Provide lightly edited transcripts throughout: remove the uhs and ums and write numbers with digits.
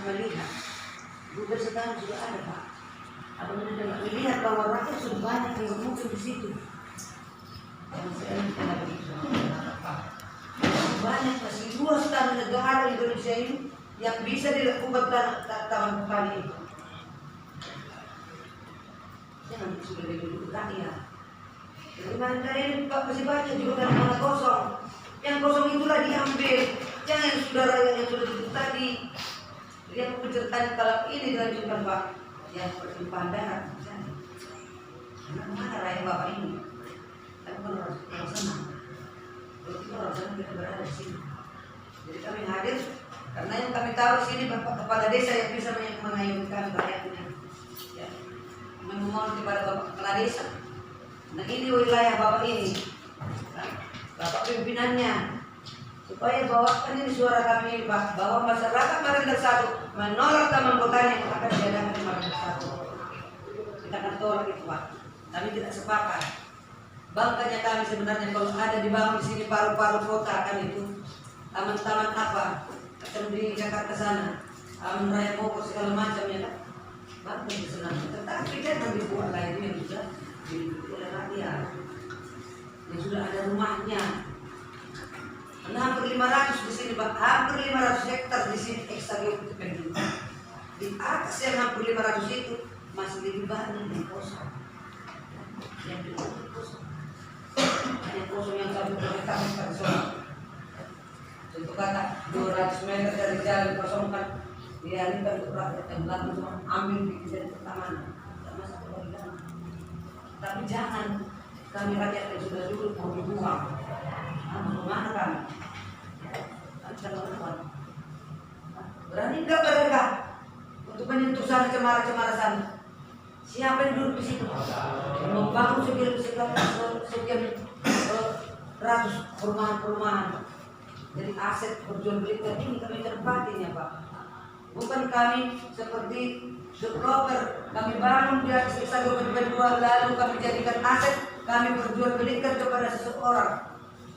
melihat Google sekarang sudah ada Pak. Abang sudah melihat bahwa rakyat sudah banyak yang mungkin di situ. Yang saya tidak begitu. Banyak masih luas tanah negara Indonesia ini yang bisa dilakukan taman kali itu. Jangan sudah duduk rakyat. Dari mana ini Pak masih banyak juga tanah kosong. Yang kosong itulah diambil. Jangan saudara yang sudah duduk tadi. Lihat penceritaan kalau ini dilanjutkan Pak. Yang pertumpahan darah. Mana rakyat Bapak ini? Tapi kalau orang senang. Kalau kita orang senang kita berada di sini. Jadi kami hadir karena yang kami tahu di sini Bapak kepala desa yang bisa mengayomi kami rakyatnya. Ya. Memohon kepada Bapak kepala desa. Nah ini wilayah Bapak ini. Nah, Bapak pimpinannya. Supaya bawakan ini suara kami ini Pak. Bahwa masyarakat Marenda 1 menolak taman botani yang akan diadakan di Marenda 1. Kita akan tolak itu Pak. Kami tidak sepakat. Bangkanya kami sebenarnya kalau ada dibangun di sini paru-paru kota kan itu taman-taman apa akan di Jakarta sana, taman raya Bogor segala macam ya kan, bangga senang. Tetapi kan kami buat lagi yang sudah diikuti oleh rakyat, yang sudah ada rumahnya. Karena hampir 500 di sini Pak, hampir 500 hektar di sini ekstra di atas yang hampir 500 itu masih lebih banyak yang kosong. Yang kosong. Yang kosong yang kami beritahu pada soal. Contoh kata 200 meter dari jalan kosongkan dialihkan untuk rakyat yang belakang cuma ambil di pertamanan. Tidak masalah bagi kami. Tapi jangan kami rakyat yang sudah duduk mau dibuang. Mana kami? Berani enggak mereka untuk menyentuh sana cemara-cemara sana? Siapa yang duduk di situ? Membangun sekian ratus perumahan-perumahan. Jadi aset berjual belikan ini kami tempatin ya Pak. Bukan kami seperti developer. Kami bangun di atas desa 22 lalu kami jadikan aset. Kami berjual belikan kepada seseorang.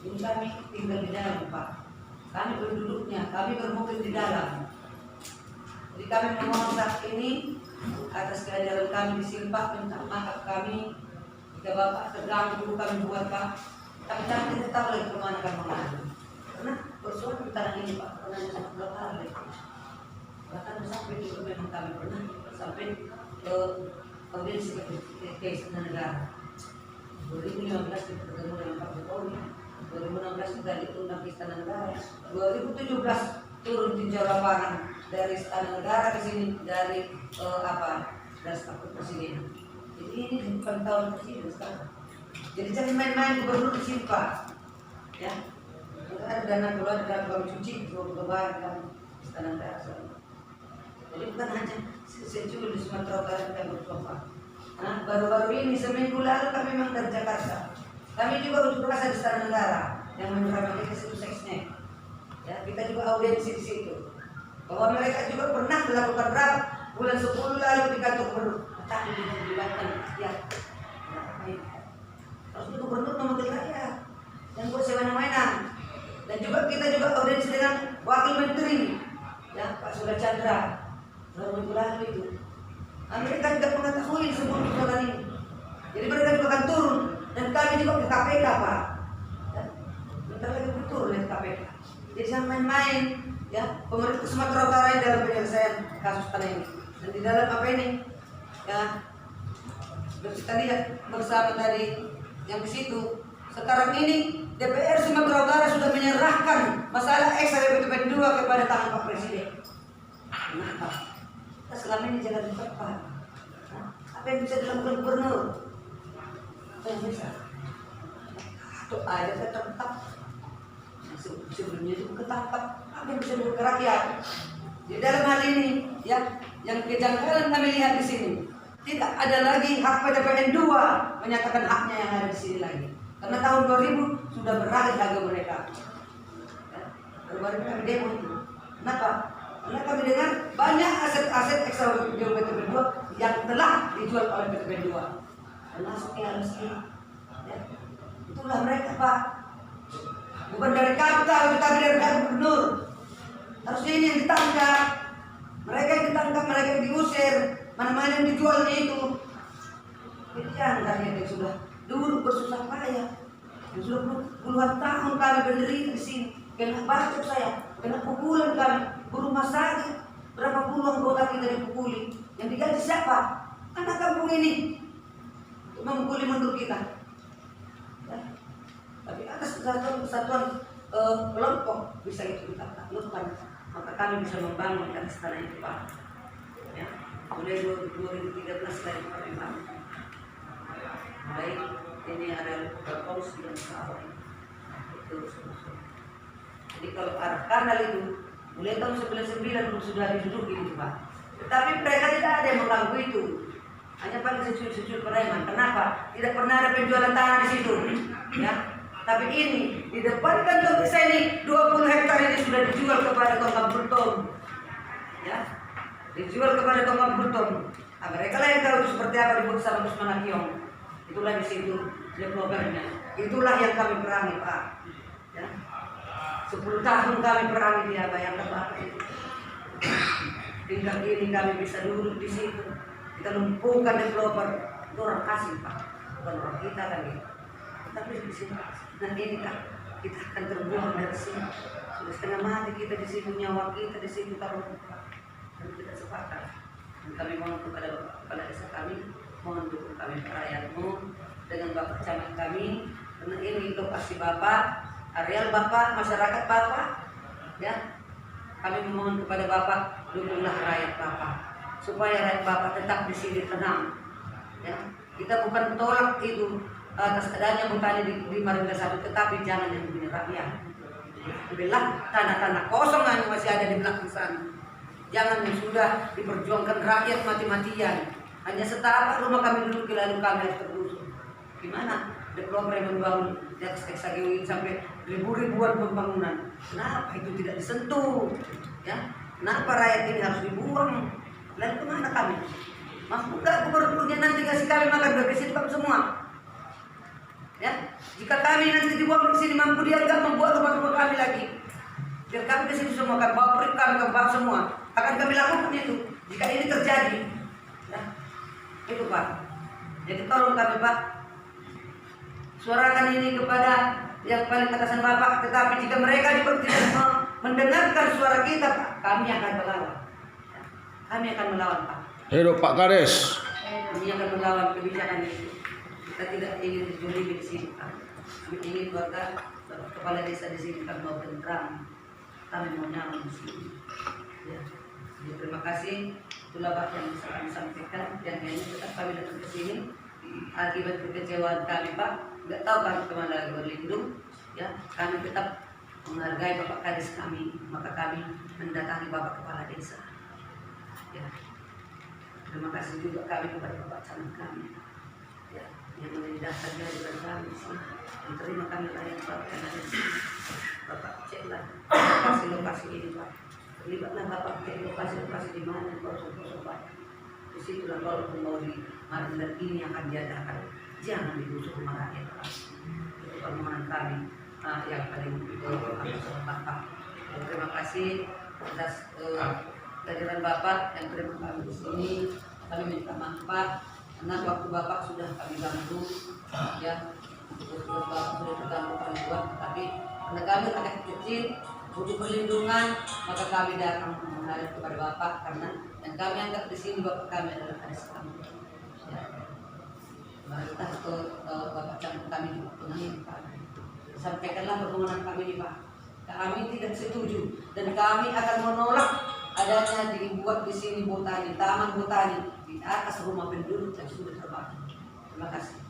Ini kami tinggal di dalam Pak. Kami penduduknya, kami bermukim di dalam. Jadi kami memohon saat ini atas kehadiran kami di sini Pak, minta maaf kami jika Bapak terganggu kami buat Pak. Tapi kami tidak tahu lagi kemana kami mengadu. Karena persoalan di tanah ini Pak, pernah sangat berkali. Bahkan sampai juga memang kami pernah sampai ke audiensi ke istana negara. 2015 kita bertemu dengan Pak Jokowi. 2016 kita diundang ke istana negara. 2017 turun tinjau lapangan dari istana negara ke sini dari dari staf presiden. Jadi ini bukan tahun presiden sekarang. Jadi jangan main-main gubernur di sini Pak. Ya, ada dana keluar dalam uang cuci untuk kebahan istana negara. Jadi bukan hanya secuil di Sumatera Utara yang berjuang Pak. Nah, baru-baru ini seminggu lalu kami memang dari Jakarta. Kami juga unjuk rasa di istana negara yang menyerahkan kita situ seksnya. Ya, kita juga audiensi di situ. Bahwa mereka juga pernah melakukan rapat bulan 10 lalu di kantor gubernur. Tapi dilibatkan ya. Harus gubernur memanggil rakyat dan buat sewenang-wenang. Dan juga kita juga audiensi dengan wakil menteri ya Pak Surya Chandra. Baru lalu itu. Mereka juga mengetahui semua persoalan ini. Jadi mereka juga akan turun dan kami juga ke KPK Pak. Ya, bentar lagi turun ke KPK. Jadi jangan main-main ya pemerintah Sumatera Utara yang dalam penyelesaian kasus tanah ini. Dan di dalam apa ini ya kita lihat bersama tadi yang di situ. Sekarang ini DPR Sumatera Utara sudah menyerahkan masalah XHBP 2 kepada tangan Pak Presiden. Kenapa? Kita selama ini jalan cepat. Apa yang bisa dilakukan gubernur? Apa yang bisa? Atau ada ketangkap? Sebelumnya itu ketangkap. Apa yang bisa dilakukan rakyat? Di dalam hal ini, ya, yang kejanggalan kami lihat di sini, tidak ada lagi hak PTPN 2 menyatakan haknya yang ada di sini lagi. Karena tahun 2000 sudah berakhir harga mereka. Ya, baru-baru kami demo itu. Kenapa? Karena kami dengar banyak aset-aset ekstra PTPN 2 yang telah dijual oleh PTPN 2. Termasuk LSI. Ya. Itulah mereka Pak. Bukan dari kami tahu, tapi dari gubernur. Harusnya ini yang ditangkap. Mereka ditangkap, mereka diusir, mana-mana yang dijualnya itu. Jadi jangan kalian yang sudah dulu bersusah payah, yang sudah puluhan tahun kami menderita di sini, kena bacok saya, kena pukulan kami, rumah sakit, berapa puluh anggota kita dipukuli, yang digaji siapa? Anak kampung ini untuk memukuli mundur kita. Ya. Tapi atas kesatuan kelompok bisa itu kita taklukkan, maka kami bisa membangun atas tanah itu, Pak. Ya. Mulai 2013 dari kami bangun. Mulai ini ada kongsi dan sawah itu. Jadi kalau arah kanal itu mulai tahun 99 sudah diduduki itu, Pak. Tetapi mereka tidak ada yang mengganggu itu. Hanya paling secuil-secuil preman. Kenapa? Tidak pernah ada penjualan tanah di situ. Ya. Tapi ini di depan kantor desa ini 20 hektar ini sudah dijual kepada Tongkang Burtom. Ya. Dijual kepada Tongkang Burtom. Nah, mereka lah yang tahu itu seperti apa dibuat sama Usman Akiong. Itulah di situ developernya. Itulah yang kami perangi, Pak. Ya. 10 tahun kami perangi dia, bayangkan Pak. Tinggal ini kami bisa duduk di situ. Kita lumpuhkan developer, itu orang kasih, Pak, bukan orang kita lagi. Tapi di sini, nanti ini kan kita akan terbuang dari sini. Sudah setengah mati kita di situ, nyawa kita di situ taruh. Dan kita sepakat. Dan kami mohon kepada Bapak Kepala Desa kami, mohon dukung kami rakyatmu dengan Bapak Camat kami, karena ini lokasi Bapak, areal Bapak, masyarakat Bapak, ya. Kami memohon kepada Bapak, dukunglah rakyat Bapak, supaya rakyat Bapak tetap di sini tenang. Ya. Kita bukan tolak itu atas adanya botani di Marunda Satu, tetapi jangan yang punya rakyat. Ambillah tanah-tanah kosong yang masih ada di belakang sana. Jangan yang sudah diperjuangkan rakyat mati-matian. Hanya setapak rumah kami dulu, lalu kami harus tergusur. Gimana? Developer yang membangun di atas Hexageo sampai ribuan pembangunan. Kenapa itu tidak disentuh? Ya, kenapa rakyat ini harus dibuang? Lalu kemana kami? Mampu nggak gubernurnya nanti kasih kami makan berkesi kami semua? Ya, jika kami nanti dibuang ke sini, mampu dia nggak membuat rumah-rumah kami lagi? Biar kami ke sini semua kan, pabrik kami kembang semua. Akan kami lakukan itu. Jika ini terjadi, ya, itu Pak. Jadi tolong kami Pak, suarakan ini kepada yang paling atasan Bapak. Tetapi jika mereka tidak mendengarkan suara kita, Pak, kami akan melawan. Ya, kami akan melawan Pak. Hidup Pak Kades. Kami akan melawan kebijakan itu. Kita tidak ingin dijolimi di sini Pak. Kami ingin warga kepala desa di sini kan mau tenang. Kami mau nyaman di sini. Ya. Jadi, terima kasih. Itulah Pak yang bisa kami sampaikan. Yang ini tetap kami datang ke sini akibat kekecewaan kami Pak. Nggak tahu kami kemana lagi berlindung. Ya, kami tetap menghargai Bapak Kades kami. Maka kami mendatangi Bapak Kepala Desa. Ya. Terima kasih juga kami kepada Bapak Camat kami. Ya, yang menindahkan dengan kami sih. Terima kami layan Bapak yang ada di sini. Bapak ceklah lokasi ini Pak. Terlibatlah Bapak cek lokasi di mana kosong-kosong Pak. Di situlah kalau mau di Marunda ini akan diadakan. Jangan digusur rumah rakyat Pak. Itu permohonan kami yang paling Bapak. Terima kasih atas kehadiran Bapak yang terima kami di sini. Kami minta maaf Pak, karena waktu Bapak sudah kami ganggu, ya. Bapak sudah terganggu kami buat, tapi karena kami rakyat kecil butuh perlindungan, maka kami datang menghadap kepada Bapak karena yang kami anggap di sini Bapak kami adalah Kades kami. Ya. Kita ke Bapak Camat kami juga pengen Pak. Sampaikanlah permohonan kami ini Pak. Kami tidak setuju dan kami akan menolak adanya dibuat di sini botani, taman botani di atas rumah penduduk yang sudah terbangun. Terima kasih.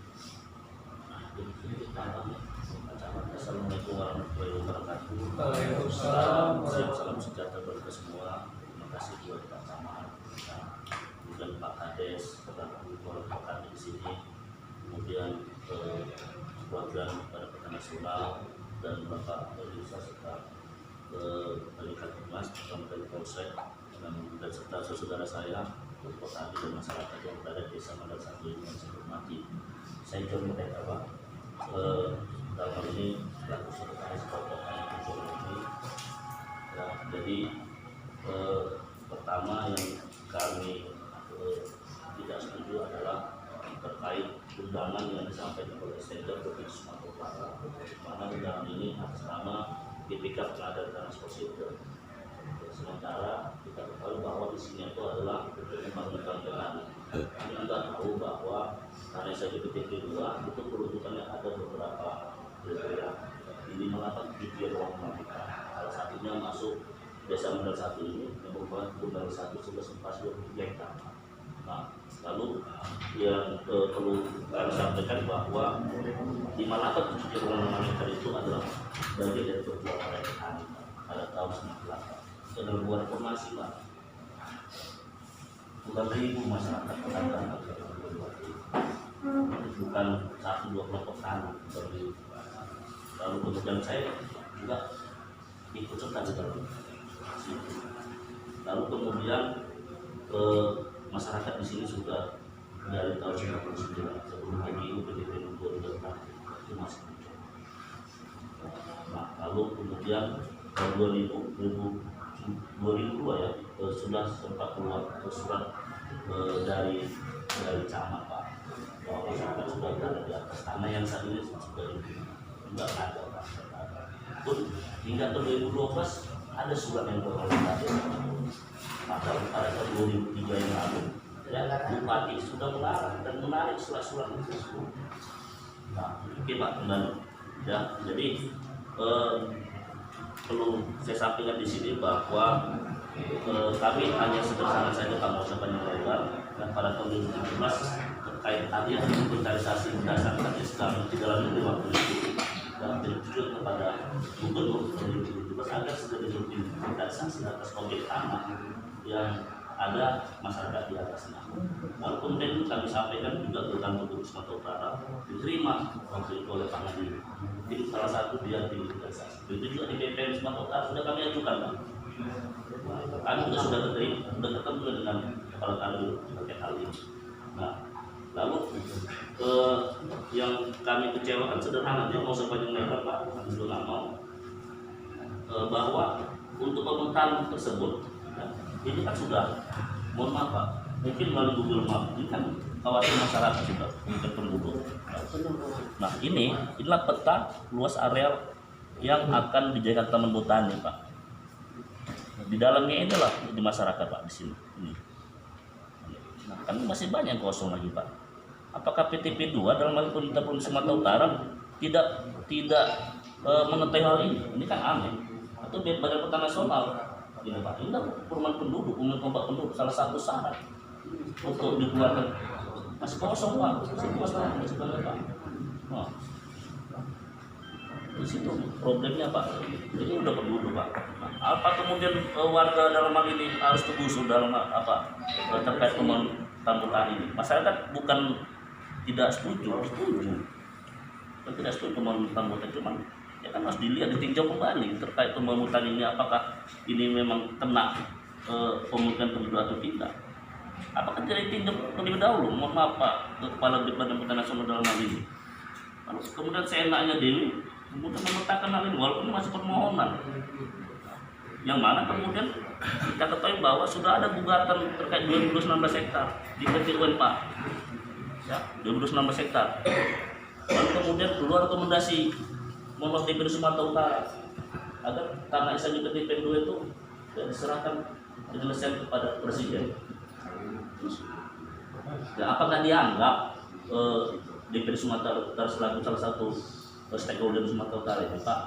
Assalamualaikum warahmatullahi wabarakatuh. Waalaikumsalam. Salam sejahtera bagi kita semua. Terima kasih buat Pak Camat, kemudian Pak Kades, selaku keluarga kami di sini, kemudian perwakilan pada Kota Nasional dan Bapak Desa serta Kalikat Humas, dari Polsek dan serta saudara saya, petani dan masyarakat yang berada di desa Mandar Satu ini yang saya hormati. Saya John Merdeka Pak. Dalam hal ini selaku sekretaris kelompok ini. Ya, jadi pertama yang dalam ini atas nama GPK Pengadaan Tanah Sosial. Sementara kita ketahui bahwa di sini itu adalah pembangunan petani. Kami juga tahu bahwa karena saya di PTP 2 itu peruntukannya ada beberapa kriteria. Ini melakukan kriteria ruang kita. Salah satunya masuk desa modal 1 ini yang merupakan modal 1 11 20 hektar. Nah, lalu yang perlu kami sampaikan bahwa 587 ruang hektar itu adalah bagian dari perjuangan oleh petani pada tahun 98. Itu adalah buah reformasi, Pak. Bukan ribu masyarakat petani, bukan 1-2 kelompok tani. Lalu kemudian saya juga ikut serta di dalam situ. Lalu kemudian masyarakat di sini sudah dari tahun 1999 sebelum PGU PDP 2004 itu masih muncul. Nah, lalu kemudian tahun 2002 ya sudah sempat keluar surat dari camat, Pak, bahwa masyarakat sudah berada di atas tanah yang saat ini sudah tidak ada, Pak. Pun hingga tahun 2012 ada surat yang berkali-kali. Maka pada tahun 2003 yang lalu, ya, Bupati sudah melarang dan menarik surat-surat itu. Nah, oke Pak, kembali. Ya, jadi perlu saya sampaikan di sini bahwa kami hanya sederhana saja Pak, mau sepanjang lebar. Dan pada tahun 2017 terkait adanya inventarisasi berdasarkan Islam di dalam negeri waktu itu, dan bertujuan kepada gubernur 2017 agar segera dilakukan inventarisasi atas objek tanah yang ada masyarakat di atasnya. Lalu kemudian itu kami sampaikan juga ke kantor Gubernur Sumatera Utara, diterima waktu itu oleh Pak Ngadi. Itu salah satu dia di inventarisasi. Begitu juga di BPN Sumatera Utara sudah kami ajukan, Pak. Kami juga sudah ketemu dengan kepala kantor terkait hal ini. Nah, lalu yang kami kecewakan sederhana, dia mau sepanjang lebar Pak, kami juga nggak mau bahwa untuk pemerintahan tersebut ya, ini kan sudah, mohon maaf Pak, mungkin melalui Google Map ini kan kawasan masyarakat juga mungkin penduduk. Nah inilah peta luas areal yang akan dijadikan taman botani Pak. Di dalamnya inilah di masyarakat Pak di sini. Ini. Nah, kan masih banyak yang kosong lagi Pak. Apakah PTP 2 dalam hal pemerintah Provinsi Sumatera Utara tidak mengetahui hal ini? Ini kan aneh. Atau Badan Peta Nasional, ini Pak, ini perumahan penduduk, kelompok penduduk salah satu syarat untuk dikeluarkan masih kosong Pak. Masih banyak Pak. Nah, di situ problemnya Pak. Ini udah penduduk Pak. Nah, apa kemudian warga dalam hal ini harus tergusur dalam apa terkait pembangunan ini? Masyarakat bukan tidak setuju. Tidak setuju pembangunan cuman ya kan harus dilihat, ditinjau kembali terkait pembangunan ini, apakah ini memang kena pemukiman penduduk atau tidak. Apakah tidak ditinjau terlebih dahulu? Mohon maaf Pak, Kepala Badan Peta Nasional dalam hal ini. Lalu kemudian seenaknya Dewi kemudian memetakan hal ini walaupun masih permohonan. Yang mana kemudian kita ketahui bahwa sudah ada gugatan terkait 2016 hektar di PT UN Pak. Ya, 2016 hektar. Lalu kemudian keluar rekomendasi Monlos DPD Sumatera Utara agar tanah SAG PTP 2 itu diserahkan penyelesaian kepada Presiden. Ya, apakah dianggap DPD Sumatera Utara selaku salah satu stakeholder Sumatera Utara itu Pak?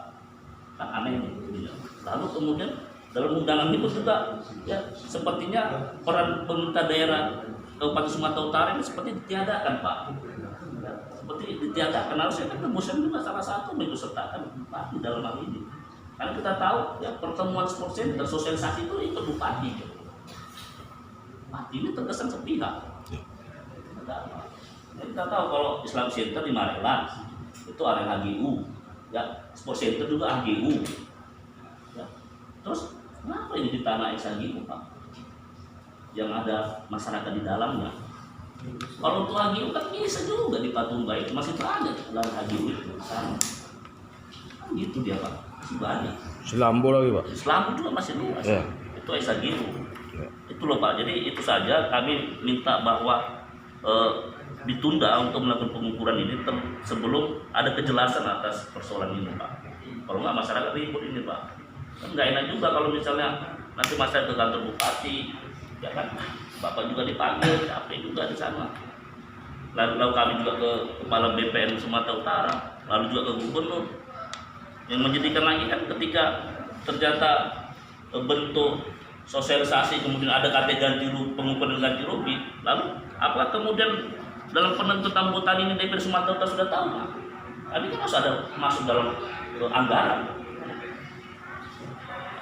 Kan aneh ini. Lalu kemudian dalam undangan itu juga ya sepertinya peran pemerintah daerah Kabupaten Sumatera Utara ini seperti ditiadakan Pak. Seperti ditiadakan, harusnya kan Muslim juga salah satu mengikut sertakan Bupati dalam hal ini. Karena kita tahu ya pertemuan sport center sosialisasi itu ikut Bupati. Bupati ini terkesan sepihak. Ya, kita tahu kalau Islam Center di Marelan itu area HGU, ya sport center juga HGU. Ya. Terus kenapa ini di tanah HGU Pak? Yang ada masyarakat di dalamnya. Kalau untuk HGU kan bisa juga di Patung Baik, masih banyak lahan HGU itu sama. Kan gitu dia Pak, masih banyak. Selambu lagi Pak. Selambu juga masih luas. Yeah. Itu HGU. Yeah. Itu loh Pak. Jadi itu saja kami minta bahwa ditunda untuk melakukan pengukuran ini sebelum ada kejelasan atas persoalan ini, Pak. Kalau nggak masyarakat ribut ini, Pak. Kan nggak enak juga kalau misalnya nanti masyarakat ke kantor bupati, ya kan, Bapak juga dipanggil, capek juga di sana. Lalu kami juga ke Kepala BPN Sumatera Utara, lalu juga ke Gubernur. Yang menjadikan lagi kan ketika ternyata bentuk sosialisasi kemudian ada KT ganti rugi, pengukuran ganti rugi, lalu apakah kemudian dalam penentuan hutan ini DPR Sumatera Utara sudah tahu? Ini kan harus ada masuk dalam anggaran.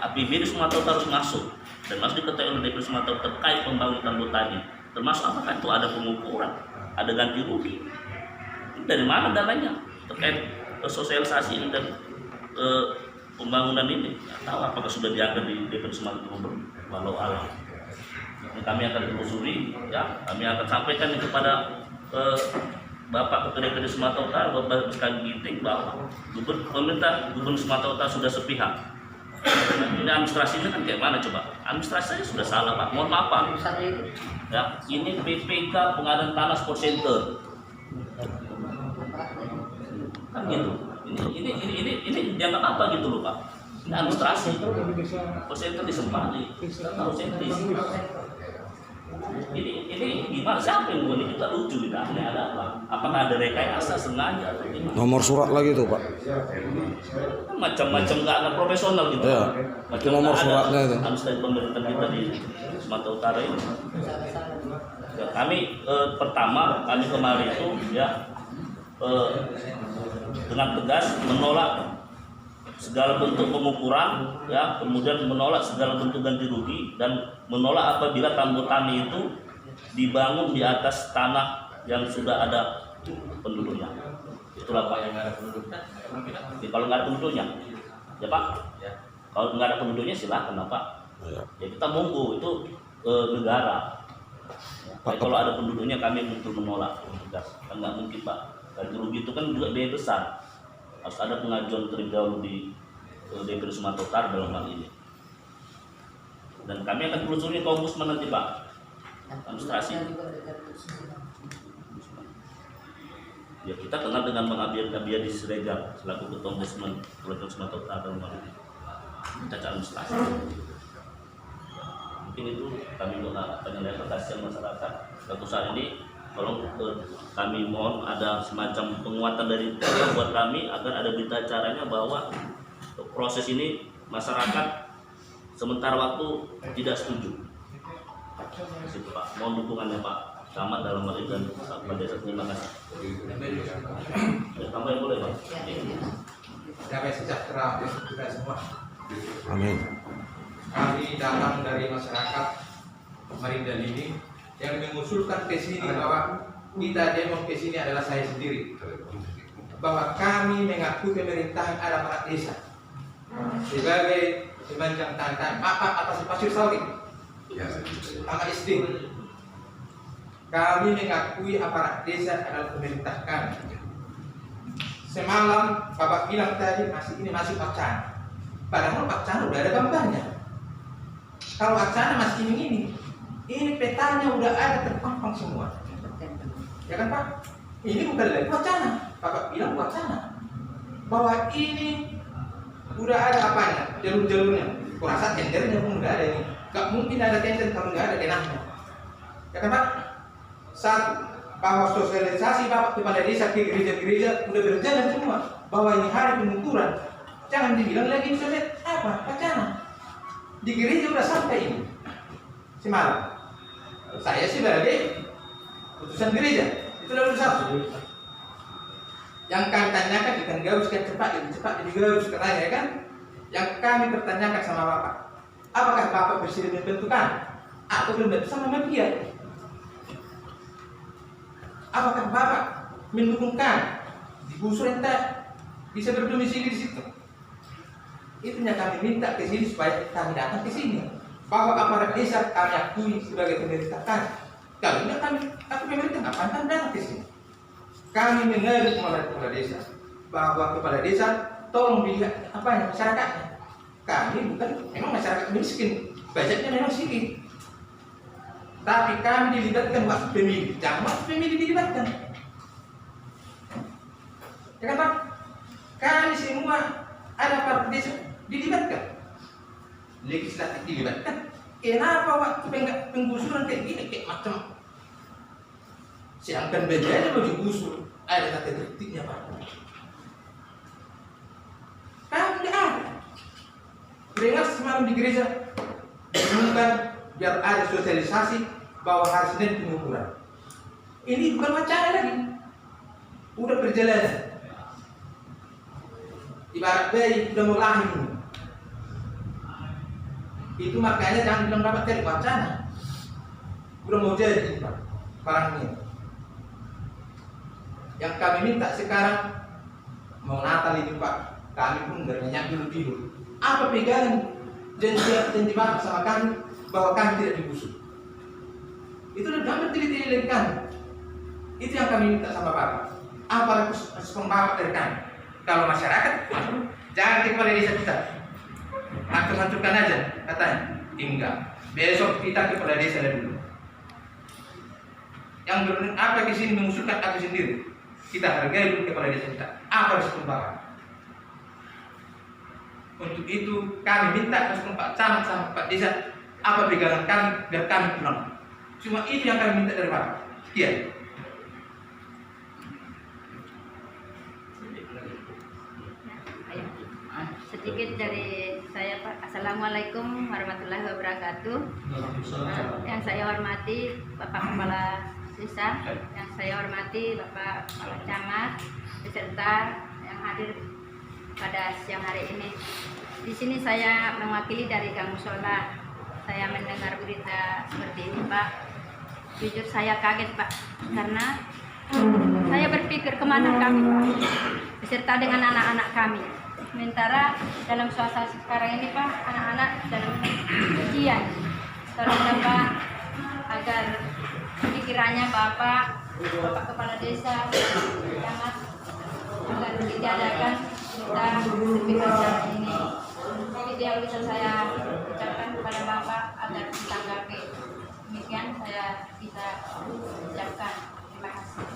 APBD Sumatera Utara harus masuk dan harus diketahui oleh DPR Sumatera Utara terkait pembangunan hutan ini. Termasuk apakah itu ada pengukuran, ada ganti rugi. Ini dari mana dananya terkait sosialisasi ini dan pembangunan ini? Nggak tahu apakah sudah diangkat di DPR Sumatera Utara, walau alam. Kami akan telusuri, ya, kami akan sampaikan kepada Bapak Ketua DPD Sumatera Utara, Bapak Sekali Ginting, bahwa pemerintah Gubernur Sumatera Utara sudah sepihak. Ini administrasinya kan kayak mana coba? Administrasinya sudah salah, Pak. Mohon maaf, Pak. Ya, ini PPK pengadaan tanah Sport Center. Kan gitu. Ini dianggap apa gitu loh, Pak? Ini administrasi. Sport Center di Sempali. Tahu sentis. Ini gimana? Siapa yang buat ini juga lucu gitu? Ada apa? Apakah ada rekayasa sengaja atau gimana? Nomor surat lagi tuh, Pak. Macam-macam nggak profesional gitu. Ya, itu nomor suratnya itu. Administrasi pemerintah kita di Sumatera Utara ini. Ya, kami pertama kami kemarin itu ya dengan tegas menolak segala bentuk pengukuran, ya, kemudian menolak segala bentuk ganti rugi dan menolak apabila tambur tani itu dibangun di atas tanah yang sudah ada penduduknya. Itulah Pak. Yang nggak ada penduduknya, kalau nggak ada penduduknya, ya Pak. Ya. Kalau nggak ada penduduknya silakan, Pak. Ya kita monggo itu negara. Ya, kalau ada penduduknya kami untuk menolak tegas. Kan nggak mungkin, Pak. Ganti rugi itu kan juga biaya besar. Harus ada pengajuan terlebih dahulu di DPR Sumatera Utara dalam hal ini. Dan kami akan telusuri ke Ombudsman nanti, Pak. Administrasi. Ya kita kenal dengan Bang Abiyadi Siregar selaku Ketua Ombudsman Provinsi Sumatera Utara dalam hal ini. Cacat administrasi. Mungkin itu kami juga penilaian kasihan masyarakat. Suatu saat ini tolong kami mohon ada semacam penguatan dari buat kami agar ada berita acaranya bahwa proses ini masyarakat sementara waktu tidak setuju. Situ, Pak. Mohon dukungannya Pak Camat dalam hal ini dan Pak Desa. Terima kasih. Tambahin boleh Pak. Damai sejahtera untuk kita semua. Amin. Kami datang dari masyarakat Marindan ini yang mengusulkan ke sini bahwa kita demo ke sini adalah saya sendiri. Bahwa kami mengakui pemerintahan ada para desa sebagai semacam tantangan apa atas pasir sawit sama SD. Kami mengakui aparat desa adalah pemerintah kami. Semalam Bapak bilang tadi ini masih wacana. Padahal wacana udah ada gambarnya. Kalau wacana masih ini petanya udah ada terpampang semua. Ya kan Pak? Ini bukan lagi wacana. Bapak bilang wacana. Bahwa ini udah ada apanya, jalur-jalurnya. Kurasa tendernya pun nggak ada ini. Gak mungkin ada tender kalau nggak ada denahnya. Ya kan Pak? Satu, bahwa sosialisasi Bapak kepada desa ke gereja-gereja udah berjalan semua. Bahwa ini hari pengukuran. Jangan dibilang lagi sosial apa? Wacana. Di gereja udah sampai ini. Semalam. Saya sebagai putusan gereja itu nomor satu. Yang kami tanyakan ikan gaus kan cepat jadi gaus katanya ya kan. Yang kami pertanyakan sama Bapak, apakah Bapak bersedia membentukkan atau belum sama media? Apakah Bapak mendukungkan digusur ente bisa berdomisili di situ? Itu yang kami minta ke sini supaya kami datang ke sini. Bahwa aparat desa kami akui sebagai pemerintah kami. Kalau enggak kami pemerintah ngapain kami datang ke sini? Kami mengadu kepala desa bahwa kepala desa tolong dilihat apa masyarakatnya. Kami bukan memang masyarakat miskin, budgetnya memang sedikit. Tapi kami dilibatkan waktu pemilu, jangan waktu pemilu dilibatkan. Ya kan Pak? Kami semua ada para desa dilibatkan, legislatif dilibatkan. Kenapa waktu penggusuran kayak gini kayak macam? Sedangkan bendera mau digusur, ada tata tertibnya Pak. Kami tidak ada. Dengar semalam di gereja diumumkan biar ada sosialisasi bahwa hari Senin pengukuran. Ini bukan wacana lagi, udah perjalanan. Ibarat bayi udah mau lahir. Itu makanya jangan bilang dapat dari wacana. Udah mau jadi Pak barangnya. Yang kami minta sekarang mau Natal ini Pak, kami pun bernyanyi dulu. Apa pegangan janji Bapak sama kami bahwa kami tidak digusur? Itu udah gambar teliti dari kami. Itu yang kami minta sama Bapak. Apa respon Bapak dari kami? Kalau masyarakat, jangan di kepala desa kita. Hancur-hancurkan aja, katanya. Enggak. Besok kita ke kepala desa dulu. Yang apa di sini mengusulkan aku sendiri. Kita hargai dulu kepala desa kita. Apa respon Bapak? Untuk itu kami minta respon Pak Camat sama Pak Desa. Apa pegangan kami biar kami pulang. Cuma itu yang kami minta dari Bapak. Sekian. Sedikit dari saya Pak. Assalamualaikum warahmatullahi wabarakatuh. Yang saya hormati Bapak Kepala Desa, yang saya hormati Bapak Kepala Camat, beserta yang hadir pada siang hari ini. Di sini saya mewakili dari Gang Musola. Saya mendengar berita seperti ini Pak. Jujur saya kaget Pak, karena saya berpikir kemana kami Pak, beserta dengan anak-anak kami. Sementara dalam suasana sekarang ini Pak, anak-anak dalam ujian. Tolong Bapak agar pikirannya Bapak Kepala Desa, Camat, agar diadakan kita berpikir secara ini. Itu yang bisa saya ucapkan kepada Bapak agar ditanggapi. Demikian saya bisa ucapkan. Terima kasih.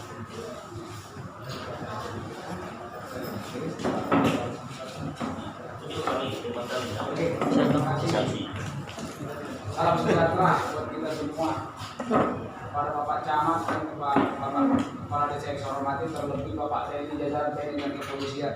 Salam sejahtera buat kita semua. Para Bapak Camat dan Bapak Kepala Desa yang saya hormati, terlebih Bapak TNI jajaran TNI dan Kepolisian.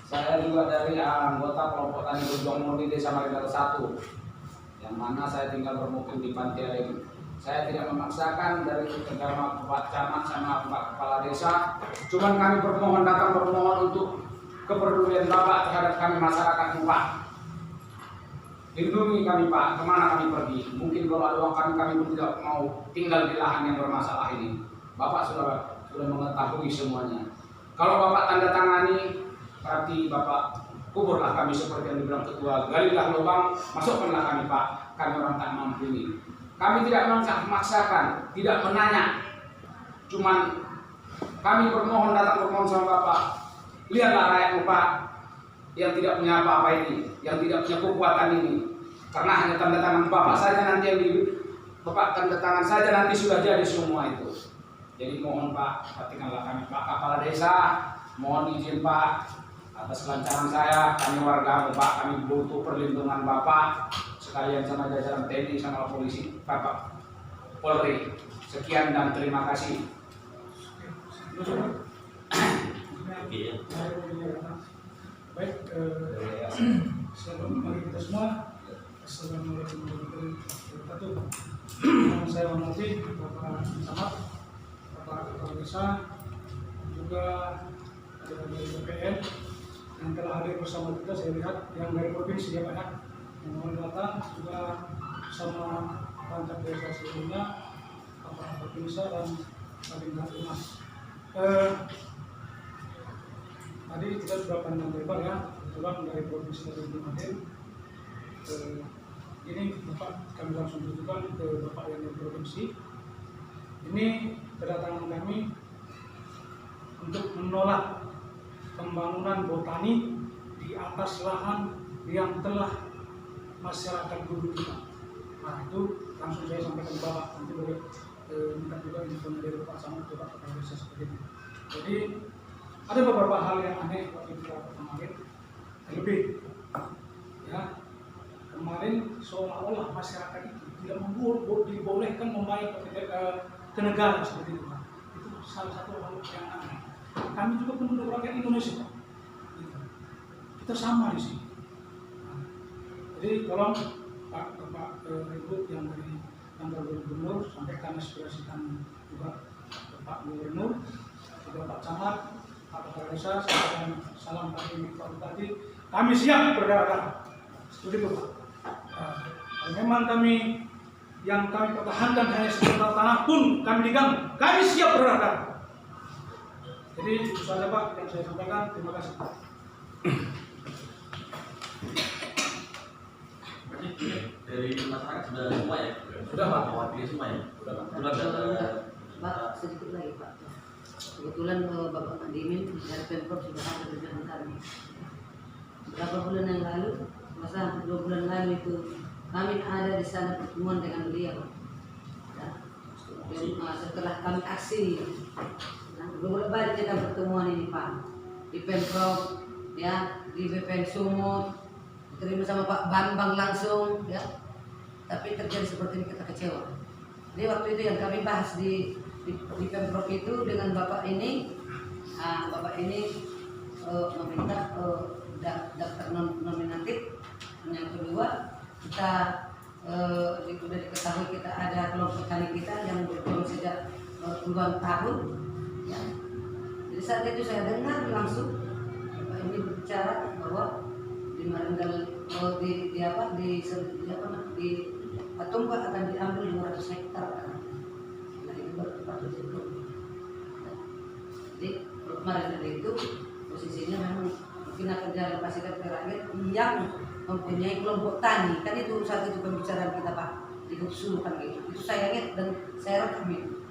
Saya juga dari anggota kelompok Tani Berjuang Murni Desa Marinal 1, yang mana saya tinggal bermukim di Pantai Alem. Saya tidak memaksakan dari kerjasama Bapak Camat sama Bapak Kepala Desa. Cuman kami datang bermohon untuk kepedulian Bapak terhadap kami masyarakat Pak. Lindungi kami Pak, kemana kami pergi? Mungkin kalau ada uang kami pun tidak mau tinggal di lahan yang bermasalah ini. Bapak sudah mengetahui semuanya. Kalau Bapak tanda tangani, berarti Bapak kuburlah kami seperti yang dibilang ketua. Galilah lubang, masukkanlah kami Pak. Kami orang tak mampu ini. Kami tidak memaksakan, tidak menanya. Cuman kami datang bermohon sama Bapak. Lihatlah rakyat Pak yang tidak punya apa-apa ini, yang tidak punya kekuatan ini. Karena hanya tanda tangan Bapak saja nanti yang Bapak tanda tangan saja nanti sudah jadi semua itu. Jadi mohon Pak, perhatikanlah kami Pak Kepala Desa. Mohon izin Pak atas kelancaran saya, kami warga Pak, kami butuh perlindungan Bapak sekalian sama jajaran TNI sama polisi Bapak Polri. Sekian dan terima kasih. Baik, selamat pagi kita semua. Assalamualaikum warahmatullahi wabarakatuh. Yang saya hormati Bapak Camat, Bapak Kepala Desa, juga dari BPN yang telah hadir bersama kita. Saya lihat yang dari provinsi ya Pak ya, yang mau datang juga bersama perangkat desa sebelumnya, Bapak Desa dan Kabinat Humas. Tadi kita sudah panjang lebar ya, kebetulan dari provinsi tadi belum hadir. Ini Bapak kami langsung tunjukkan ke Bapak yang dari provinsi. Ini kedatangan kami untuk menolak pembangunan botani di atas lahan yang telah masyarakat duduki. Nah itu langsung saya sampaikan ke Bapak, nanti boleh minta juga infonya dari Pak Samad ke Pak Kepala Desa seperti itu. Jadi ada beberapa hal yang aneh waktu kita kemarin, terlebih ya kemarin seolah-olah masyarakat itu tidak dibolehkan membayar ke negara seperti itu Pak. Itu salah satu hal yang aneh. Kami juga penduduk rakyat Indonesia Pak. Kita sama di sini. Nah, jadi tolong Bapak Ibu yang dari kantor Gubernur sampaikan aspirasi kami juga Pak Gubernur, juga Pak Camat, Pak Kepala Desa, sampaikan salam kami Pak Bupati. Kami siap berdarah. Seperti itu Pak. Memang kami yang kami pertahankan hanya sebentar tanah pun kami diganggu. Kami siap berdarah. Jadi itu saja Pak yang saya sampaikan. Terima kasih Pak. Dari masyarakat sudah semua ya? Sudah Pak. Mewakili semua ya? Sudah Pak. Sudah ada. Pak, sedikit lagi Pak. Kebetulan Bapak Adimin dari Pemprov sudah ada dengan kami. Beberapa bulan yang lalu, masa hampir 2 bulan lalu itu kami ada di sana pertemuan dengan beliau. Ya. Setelah kami aksi, bolak-balik kita pertemuan ini Pak, di Pemprov, ya, di BPN Sumut, diterima sama Pak Bambang langsung, ya. Tapi terjadi seperti ini kita kecewa. Jadi waktu itu yang kami bahas di Pemprov itu dengan Bapak ini, Bapak ini meminta daftar nominatif. Yang kedua, kita sudah diketahui kita ada kelompok tani kita yang berjuang sejak puluhan tahun. Ya. Jadi saat itu saya dengar langsung Bapak ini berbicara bahwa di Marindal di Patumba akan diambil 500 hektar. Nah itu baru tepat di situ. Jadi Marindal itu posisinya memang mungkin akan dialokasikan ke rakyat yang mempunyai kelompok tani. Kan itu saat itu pembicaraan kita Pak di Gupsu kan gitu. Itu saya ingat dan saya rekam itu.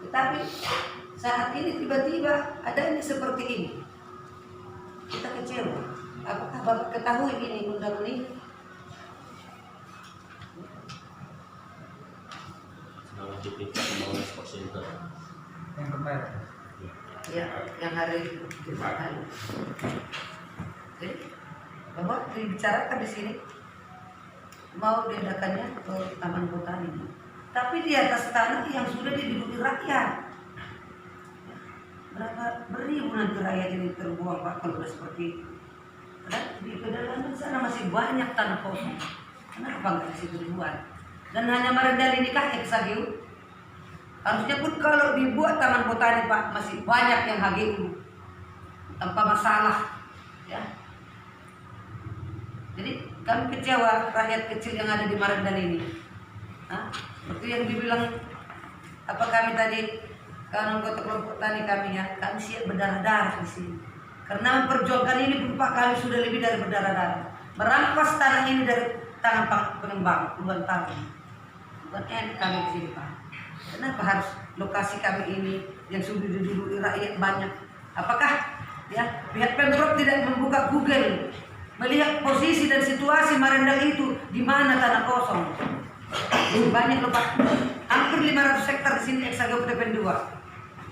Tetapi saat ini tiba-tiba ada ini seperti ini. Kita kecewa. Apakah Bapak ketahui ini undang ini? Nama JPK Pembangunan Sport Center. Yang kemarin. Ya, yang hari itu. Jadi, bahwa dibicarakan di sini mau diadakannya ke Taman Botani. Tapi di atas tanah yang sudah diduduki rakyat. Berapa beribu nanti rakyat ini terbuang Pak kalau sudah seperti itu. Dan di pedalaman sana masih banyak tanah kosong. Kenapa nggak di situ dibuat? Dan hanya Marindal ini kah HGU? Harusnya pun kalau dibuat Taman Botani Pak masih banyak yang HGU tanpa masalah. Ya. Jadi kami kecewa rakyat kecil yang ada di Marindal ini. Seperti yang dibilang apa kami tadi, kalau anggota kelompok tani kami ya, kami siap berdarah-darah di sini. Karena memperjuangkan ini pun Pak kami sudah lebih dari berdarah-darah. Merampas tanah ini dari tangan pengembang puluhan tahun. Bukan enak kami di sini Pak. Kenapa harus lokasi kami ini yang sudah diduduki rakyat banyak? Apakah ya pihak Pemprov tidak membuka Google melihat posisi dan situasi Marindal itu di mana tanah kosong? Banyak loh Pak. Hampir 500 hektar di sini Eksagau TPN 2.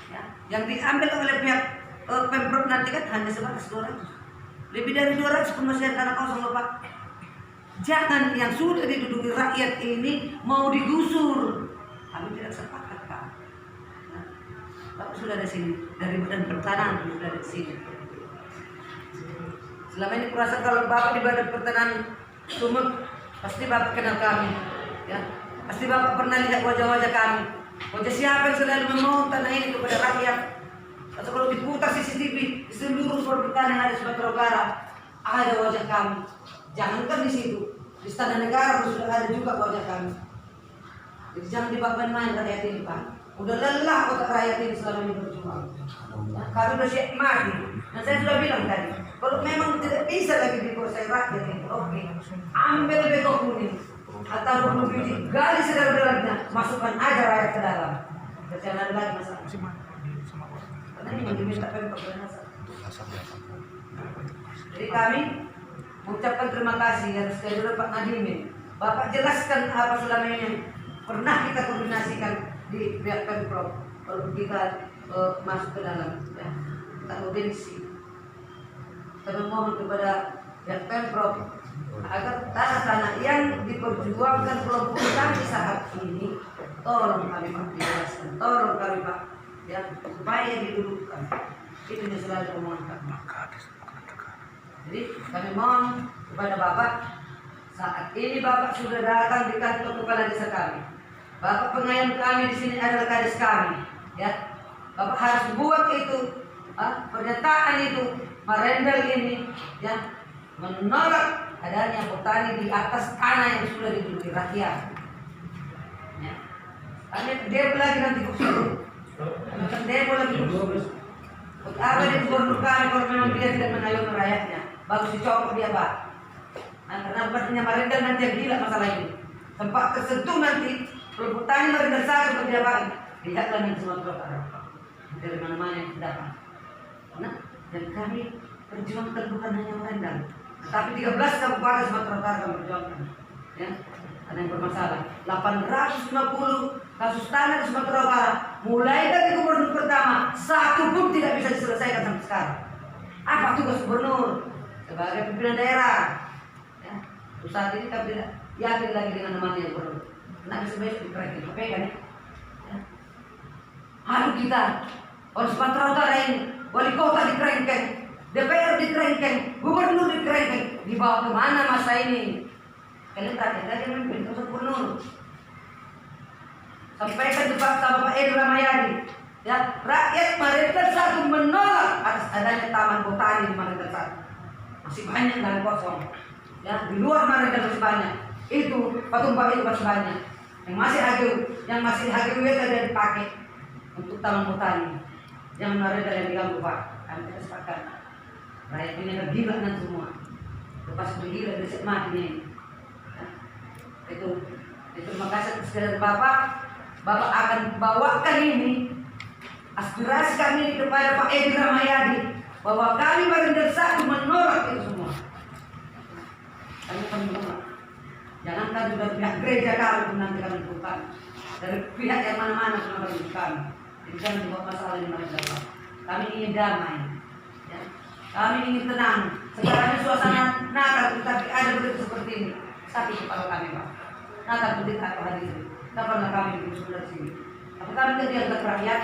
Ya, yang diambil oleh pihak Pemprov nanti kan hanya sebatas 200. Lebih dari 200 pun masih ada tanah kosong loh Pak. Jangan yang sudah diduduki rakyat ini mau digusur. Kami tidak sepakat Pak. Nah, Bapak sudah di sini dari Badan Pertanahan sudah di sini. Selama ini kurasa kalau Bapak di Badan Pertanahan Sumut pasti Bapak kenal kami, ya. Pasti Bapak pernah lihat wajah-wajah kami. Wajah siapa yang selalu memohon tanah ini kepada rakyat. Atau kalau diputar CCTV di seluruh perbukitan yang ada di Sumatera Utara ada wajah kami. Jangankan di situ, di Istana Negara pun sudah ada juga wajah kami. Jadi jangan dibawa main rakyat ini Pak. Udah lelah otak rakyat ini selama ini berjuang. Nah, kami udah siap mati. Dan saya sudah bilang tadi, kalau memang tidak bisa lagi dikuasai rakyat ini, oke, ambil beko kuning atau bunuh biji, gali sedalam-dalamnya, masukkan aja rakyat ke dalam. Jangan ada lagi masalah. Karena ini yang diminta Pemprov masalah. Jadi kami mengucapkan terima kasih dan sekali lagi Pak Nadimin. Bapak jelaskan apa selama ini pernah kita koordinasikan di pihak Pemprov kalau kita masuk ke dalam, ya, kita urgensi. Kita memohon kepada pihak Pemprov agar tanah-tanah yang diperjuangkan kelompok kami saat ini, tolong kami Pak dijelaskan, tolong kami Pak, ya, supaya didudukkan. Itu yang selalu omongan kami. Jadi kami mohon kepada Bapak, saat ini Bapak sudah datang di kantor kepala desa kami. Bapak pengayom kami di sini adalah kades kami, ya. Bapak harus buat itu, pernyataan itu, merendel ini, ya, menolak adanya petani di atas tanah yang sudah diduduki rakyat. Ya. Kami demo lagi nanti khusus, akan demo lagi khusus. Apa di gubernur kami kalau memang dia tidak mengayomi rakyatnya, bagus dicopot dia Pak. Karena bukannya merendel nanti yang gila masalah ini. Tempat tersentuh nanti, kalau petani merendel satu seperti apa? Lihatlah nanti Sumatera Utara. Dari mana-mana yang datang. Nah, dan kami perjuangkan bukan hanya merendel, tapi 13 kabupaten Sumatera Utara kami perjuangkan. Ya, ada yang bermasalah. 850 kasus tanah di Sumatera Utara, mulai dari gubernur pertama, satu pun tidak bisa diselesaikan sampai sekarang. Apa tugas gubernur sebagai pimpinan daerah? Ya, saat ini kami tidak yakin lagi dengan namanya gubernur. Nah, besok dikerjakan, pegang ya. Haru kita, orang Sumatera Utara ini, wali kota dikerengkeng, DPR dikerengkeng, gubernur dikerengkeng, dibawa kemana masa ini? Kalian tanya, tadi memimpin pusat gubernur. Sampaikan kepada Bapak Edi Ramayadi, ya, rakyat Marindan Satu menolak atas adanya taman botani di Marindan Satu. Masih banyak lahan kosong, ya, di luar Marindan masih banyak. Itu patung Pak itu masih banyak. Yang masih HGW ada dipakai untuk taman botani. Jangan Marindan yang diganggu Pak. Kami tidak sepakat. Rakyat ini akan gila nanti semua. Lepas bergila besok matinya ini. Itu terima kasih sekali Bapak. Bapak akan bawakan ini aspirasi kami kepada Pak Edi Ramayadi bahwa kami Marindan Satu menolak itu semua. Kami akan menolak. Jangankan sudah pihak gereja kami pun nanti kami bukan dari pihak yang mana-mana pun akan bukan. Jadi jangan dibuat masalah di Marindan Satu. Kami ingin damai, ya. Kami ingin tenang. Sekarang ini suasana Natal, tapi ada begitu seperti ini. Sakit kepala kami Pak. Natal begitu apa hari ini. Kapan kami berusaha dari sini? Apa kami tidak dianggap rakyat?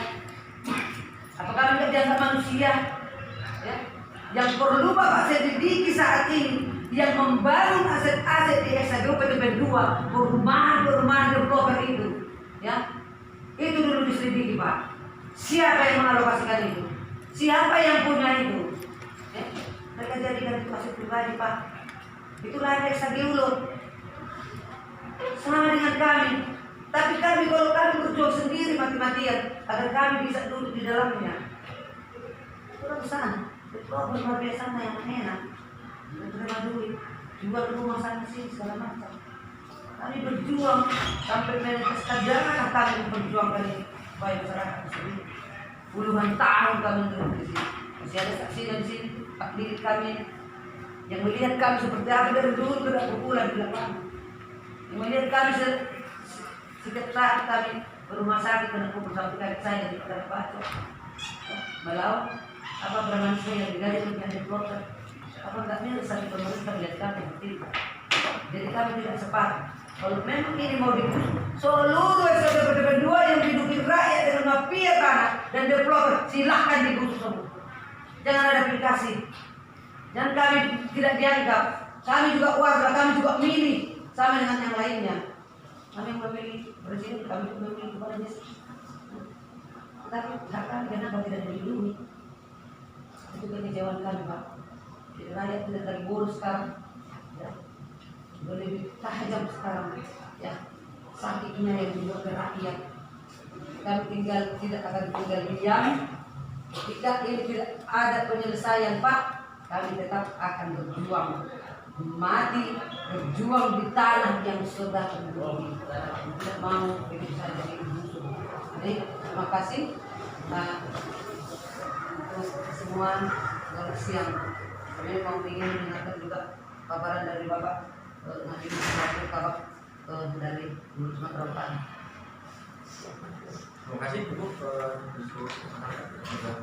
Apa kami tidak dianggap manusia? Ya? Yang perlu Bapak selidiki saat ini, yang membangun aset-aset di SAGUP PTP 2, perumahan developer itu, ya, itu dulu diselidiki Pak. Siapa yang mengalokasikan itu? Siapa yang punya itu? Ya? Mereka jadikan itu aset pribadi Pak. Itulah SAGUP loh. Sama dengan kami. Tapi kami kalau kami berjuang sendiri mati-matian agar kami bisa duduk di dalamnya. Pulang ke sana, betul berbagai sana yang enak, menerima duit, jual rumah sana sini segala macam. Kami berjuang sampai meneteskan jangan kami memperjuangkan ini supaya masyarakat sendiri. Puluhan tahun kami duduk di sini, masih ada saksi di sini, Pak Diri kami yang melihat kami seperti apa dari dulu tidak berpulang di lapangan, yang melihat kami setiap saat kami ke rumah sakit kena pukul sampai kaki saya di kota baca. Malau apa berangan saya yang digaji untuk yang dikeluarkan. Apa enggaknya sakit pemerintah melihat kami seperti itu. Jadi kami tidak sepakat. Kalau memang ini mau digusur, seluruh SPP 2 yang diduduki rakyat dengan mafia tanah dan developer silahkan digusur semua. Jangan ada aplikasi. Dan kami tidak dianggap. Kami juga warga, kami juga milih sama dengan yang lainnya. Kami memilih presiden, kami memilih kepada desa. Tetapi hak kenapa tidak dilindungi? Itu kekecewaan kami Pak. Jadi rakyat tidak lagi boros sekarang, ya. Sudah lebih tajam sekarang, ya. Sakitnya yang dibuat ke rakyat. Kami tidak akan tinggal diam. Jika ini tidak ada penyelesaian Pak, kami tetap akan berjuang. Mati berjuang di tanah yang sudah terduduki. Tidak mau begitu saja digusur. Jadi terima kasih untuk semua selamat siang. Kami mau ingin mendengarkan juga paparan dari Bapak Nadiem Kabak dari Sumatera Utara. Terima kasih cukup untuk masyarakat yang sudah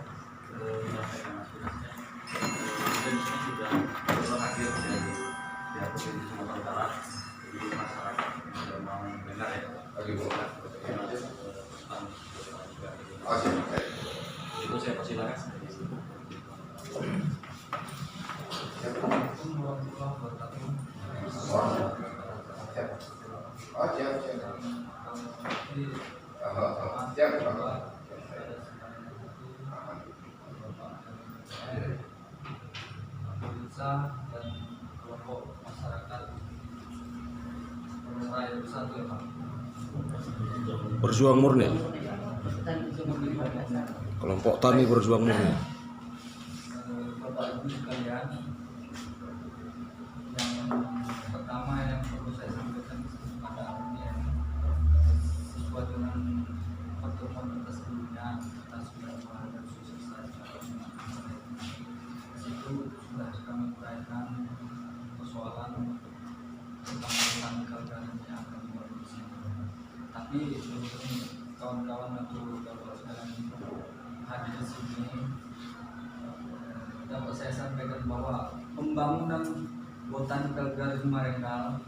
menyampaikan aspirasinya. Dan di sini sudah berakhir dari pihak Provinsi Sumatera Utara. Jadi masyarakat yang sudah mau mendengar ya. Itu saya persilakan. Dan kelompok masyarakat Raya Bersatu ya Pak. Berjuang murni. Kelompok Tani Berjuang Murni. Bapak Ibu sekalian, yang pertama yang perlu saya sampaikan pada hari ini sesuai dengan pertemuan kita sebelumnya, kita sudah menghadap selesai itu sudah kami uraikan persoalan tentang keagamaan yang akan dibuat di sini. Tapi sebelum kawan-kawan atau bapak sekalian hadir di sini, dapat saya sampaikan bahwa pembangunan Botanical Garden Marenggal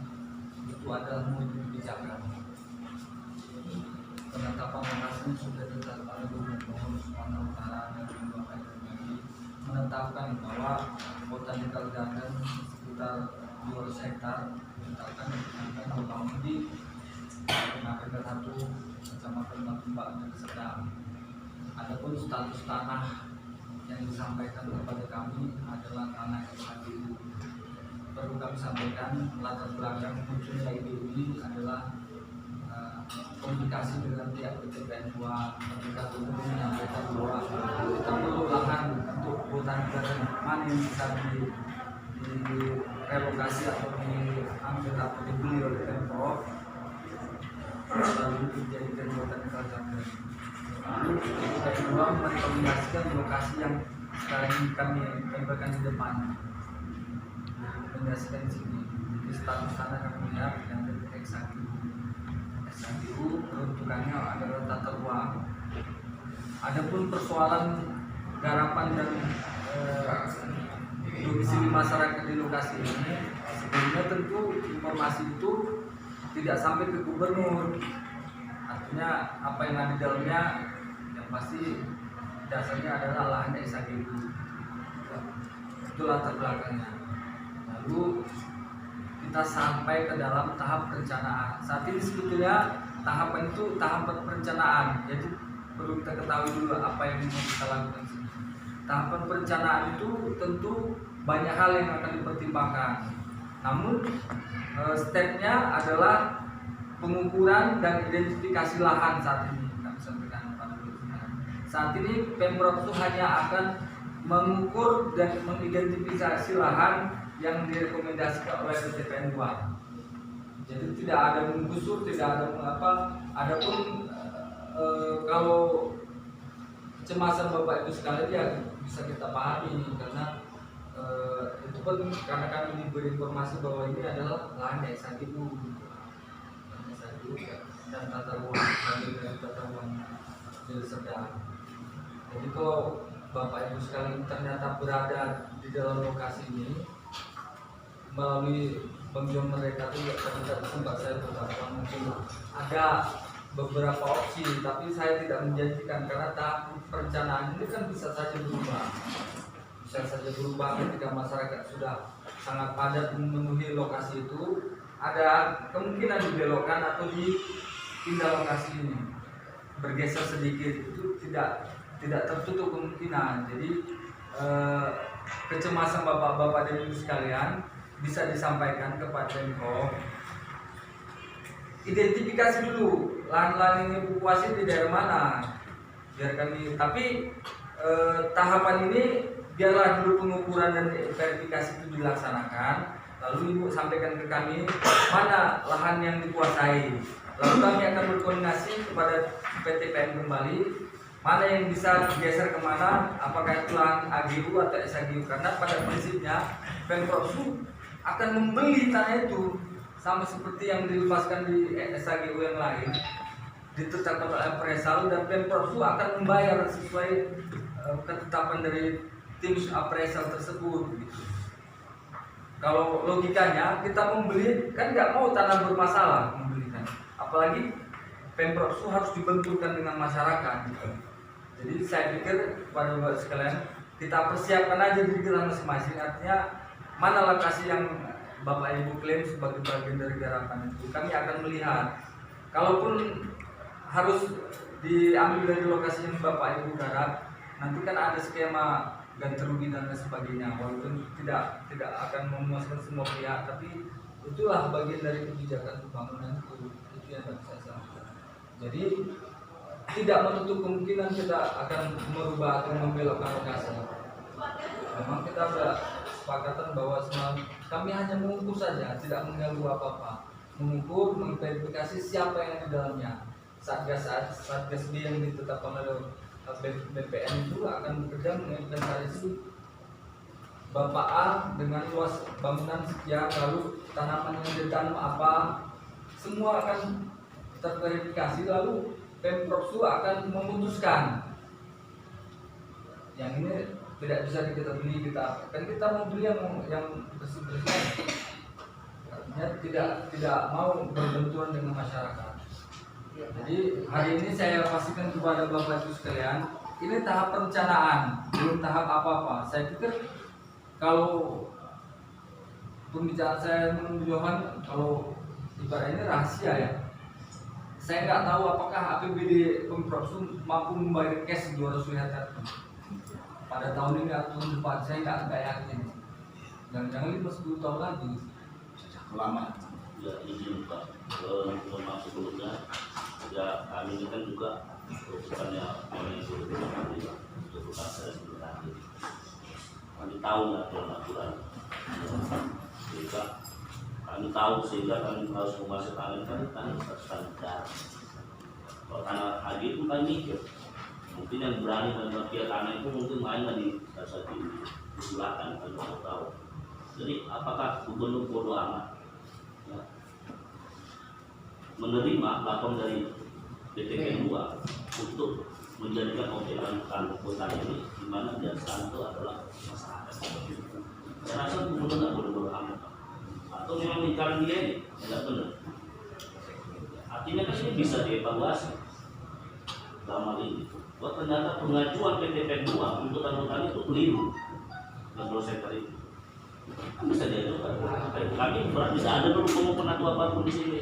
itu adalah mutu kebijakan. Penetapan lokasinya sudah ditetapkan oleh Gubernur Sumatera Utara dan Bapak Ibu menetapkan bahwa Botanical Garden sekitar 200 hektar ditetapkan akan dibangun di Marenggal 1, Kecamatan Batumbak dan Sedang. Adapun status tanah yang disampaikan kepada kami adalah tanah SHGU. Perlu kami sampaikan latar belakang munculnya ide ini adalah komunikasi dengan pihak PTPN 2 ketika itu menyampaikan bahwa kita perlu lahan untuk Botanical Garden mana yang bisa direlokasi atau diambil atau dibeli oleh Pemprov lalu dijadikan Botanical Garden. Kita kedua merekomendasikan lokasi yang sekarang ini kami tempelkan di depan. Rekomendasikan di sini. Di status tanah kami lihat yang dari SHGU. SHGU peruntukannya adalah tata ruang. Adapun persoalan garapan dan domisili masyarakat di lokasi ini, sebelumnya tentu informasi itu tidak sampai ke gubernur. Artinya apa yang ada di dalamnya yang pasti dasarnya adalah lahan SHGU. Itu latar belakangnya. Lalu kita sampai ke dalam tahap perencanaan. Saat ini sebetulnya tahapan itu tahapan perencanaan. Jadi perlu kita ketahui dulu apa yang mau kita lakukan. Tahapan perencanaan itu tentu banyak hal yang akan dipertimbangkan. Namun stepnya adalah pengukuran dan identifikasi lahan saat ini kami sampaikan pada saat ini Pemprov itu hanya akan mengukur dan mengidentifikasi lahan yang direkomendasikan oleh PTPN 2. Jadi tidak ada menggusur, tidak ada mengapa. Adapun kalau kecemasan Bapak Ibu sekalian ya bisa kita pahami karena itu pun karena kami diberi informasi bahwa ini adalah lahan SHGU dan tata ruang dari tata ruang Deli Serdang. Jadi kalau Bapak Ibu sekalian ternyata berada di dalam lokasi ini melalui pembiayaan mereka itu tidak sempat saya berkata mungkin ada beberapa opsi, tapi saya tidak menjanjikan karena tahap perencanaan ini kan bisa saja berubah ketika masyarakat sudah sangat padat memenuhi lokasi itu. Ada kemungkinan dibelokkan atau dipindah lokasi ini bergeser sedikit, itu tidak tertutup kemungkinan. Jadi kecemasan bapak-bapak dan ibu sekalian bisa disampaikan kepada Pemprov. Identifikasi dulu lahan-lahan ini evakuasi di daerah mana, biar kami. Tapi tahapan ini biarlah dulu pengukuran dan verifikasi itu dilaksanakan. Lalu Ibu sampaikan ke kami mana lahan yang dikuasai. Lalu kami akan berkoordinasi kepada PTPN kembali mana yang bisa digeser kemana, apakah itu lahan AGU atau SHGU. Karena pada prinsipnya Pemprov akan membeli tanah itu sama seperti yang dilepaskan di SHGU yang lain. ditetapkan oleh appraisal dan Pemprov akan membayar sesuai ketetapan dari tim appraisal tersebut gitu. Kalau logikanya kita membeli kan nggak mau tanah bermasalah membelikan, apalagi Pemprov harus dibenturkan dengan masyarakat gitu. Jadi saya pikir pada bapak sekalian kita persiapkan aja diri kita masing-masing, artinya mana lokasi yang Bapak Ibu klaim sebagai bagian dari garapan itu kami akan melihat. Kalaupun harus diambil dari lokasi yang Bapak Ibu garap, nanti kan ada skema ganti rugi dan lain sebagainya. Walaupun tidak akan memuaskan semua pihak, tapi itulah bagian dari kebijakan pembangunan itu yang dapat saya sampaikan. Jadi tidak menutup kemungkinan kita akan merubah atau membelokkan lokasi. Memang kita sudah sepakatan bahwa kami hanya mengukur saja, tidak mengganggu apa-apa. Mengukur, mengverifikasi siapa yang di dalamnya. Satgas B yang ditetapkan oleh BPN itu akan bekerja menginventarisasi Bapak A dengan luas bangunan sekian, lalu tanaman yang ditanam apa, semua akan terverifikasi, lalu Pemprov akan memutuskan yang ini tidak bisa kita beli, kan kita mau beli yang bersih-bersih, artinya tidak mau berbenturan dengan masyarakat. Jadi hari ini saya pastikan kepada Bapak Ibu sekalian, ini tahap perencanaan, belum tahap apa-apa. Saya pikir kalau pembicaraan saya menurut Johan, kalau ibarat ini rahasia ya. Saya nggak tahu apakah APBD Pemprov mampu membayar cash 200 miliar pada tahun ini atau tahun depan. Saya nggak yakin. Jangan-jangan 5-10 tahun lagi. Lama. Ya izin Pak, mohon maaf sebelumnya. Ya kami ini kan juga bukannya mengikuti bukan saya sebenarnya. Kami tahu nggak aturan. Sehingga kami tahu sehingga kami harus menguasai tangan kami harus tanah. Kalau tanah haji itu kan mikir. Mungkin yang berani dan mafia tanah itu mungkin mainnya di saat disilahkan kalau mau tahu. Jadi apakah gubernur bodoh amat ya, menerima lapor dari BTP 2 untuk menjadikan objek angkutan ini di mana dia itu adalah masyarakat. Saya rasa gubernur nggak bodoh amat atau memang lingkaran dia ini tidak benar. Artinya kan ini bisa dievaluasi dalam hal ini. Bahwa ternyata pengajuan PTP 2 untuk angkutan itu keliru yang perlu saya tarik. Kan bisa diajukan. Kami berarti tidak ada dulu pemukulan apapun di sini.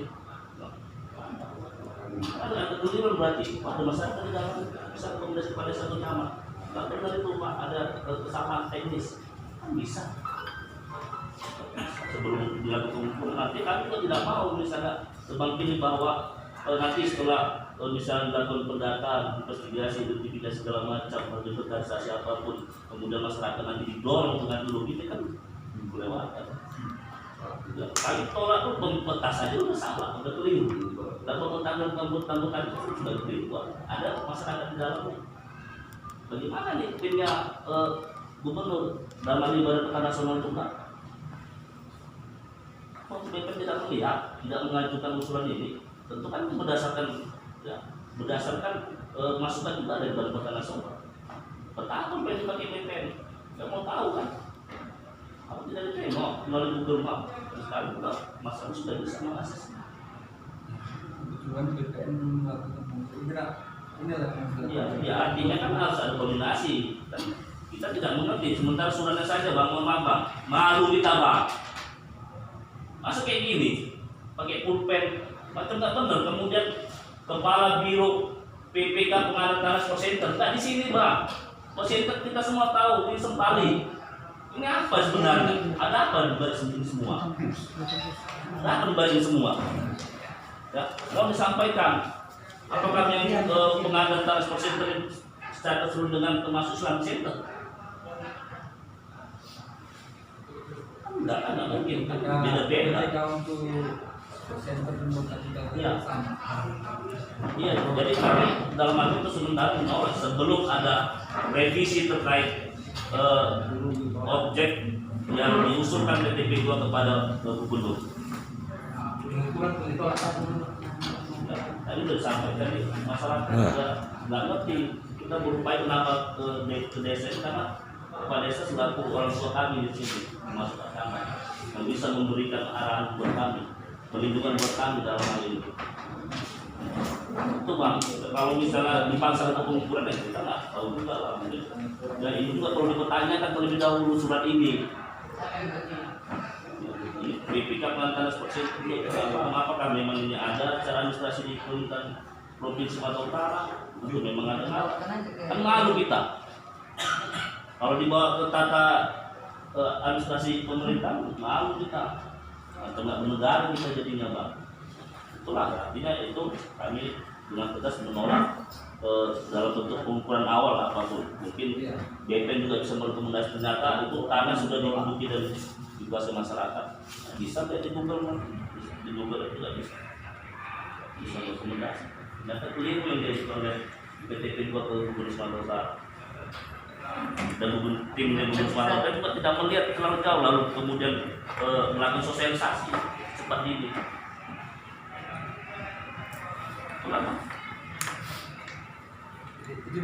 Kan ada keliruan berarti waktu masyarakat di dalam bisa rekomendasi pada satu nama. Tidak benar itu Pak, ada kesamaan teknis. Kan bisa. Sebelum dilakukan pemukulan nanti kami juga tidak mau misalnya sebang pilih bahwa nanti setelah misalnya dilakukan pendataan, investigasi, identifikasi segala macam, inventarisasi apapun, kemudian masyarakat nanti didorong dengan dulu ini kan kelewatan. Kami tolak itu pemetas saja sudah salah, sudah keliru. Dan pemetaan tambut-tambutan itu sudah keliru. Ada masyarakat di dalamnya. Bagaimana nih timnya gubernur dalam hal Badan Pekan Nasional juga? Kalau BPN tidak melihat, tidak mengajukan usulan ini, tentu kan berdasarkan masukan juga dari Badan Pekan Nasional. Bertahun pengen pakai BPN, nggak mau tahu kan? Kalau tidak diterima melalui Google Map, sekarang juga masyarakat sudah bisa mengakses. Kebetulan BPN melakukan penggerak, inilah ya artinya kan harus ada koordinasi. Dan kita tidak mengerti. Sementara suratnya saja Bang Mambang malu ditabrak. Masa kayak gini, pakai pulpen, macam tak benar. Kemudian kepala biro PPK pengadaan tanah Sport Center, tak di sini Bang. Sport Center kita semua tahu di Sempali. Ini apa sebenarnya? Ada apa di balik ini semua? Ada apa di balik ini semua? Ya, mau disampaikan. Apakah yang pengadaan tanah Sport Center secara keseluruhan dengan termasuk Islam Center? Enggak mungkin, beda-beda. Untuk center Iya. Iya, jadi kami dalam hal itu sementara menolak sebelum ada revisi terkait objek yang diusulkan PTP 2 kepada gubernur. pengukuran ditolak. Tadi udah disampaikan nih, masyarakat juga nggak ngerti. Kita berupaya kenapa ke desa itu karena Kepala Desa selaku orang tua kami di sini, termasuk kami, yang bisa memberikan arahan buat kami, perlindungan buat kami dalam hal ini. Itu Bang, kalau misalnya dipaksa atau pengukuran ya kita nggak tahu juga lah. Dan ini juga perlu dipertanyakan terlebih dahulu surat ini. BPK Kelantan seperti itu, apakah memang ini ada secara administrasi di Kelantan Provinsi Sumatera Utara? Itu memang ada hal. Kan malu kita. Kalau dibawa ke tata administrasi pemerintah, malu kita. Atau nggak bernegara kita jadinya Bang. Itulah artinya itu kami dengan tegas menolak dalam bentuk pengukuran awal apapun. Mungkin BPN juga bisa merekomendasi ternyata itu tanah sudah diduduki dan dikuasai masyarakat. Nah, bisa tidak di Google juga bisa rekomendasi. Ternyata keliru yang diajukan oleh PTP juga ke Gubernur Sumatera Utara. Dan tim dari Gubernur Sumatera Utara juga tidak melihat terlalu jauh lalu kemudian melakukan sosialisasi seperti ini. Kenapa? Jadi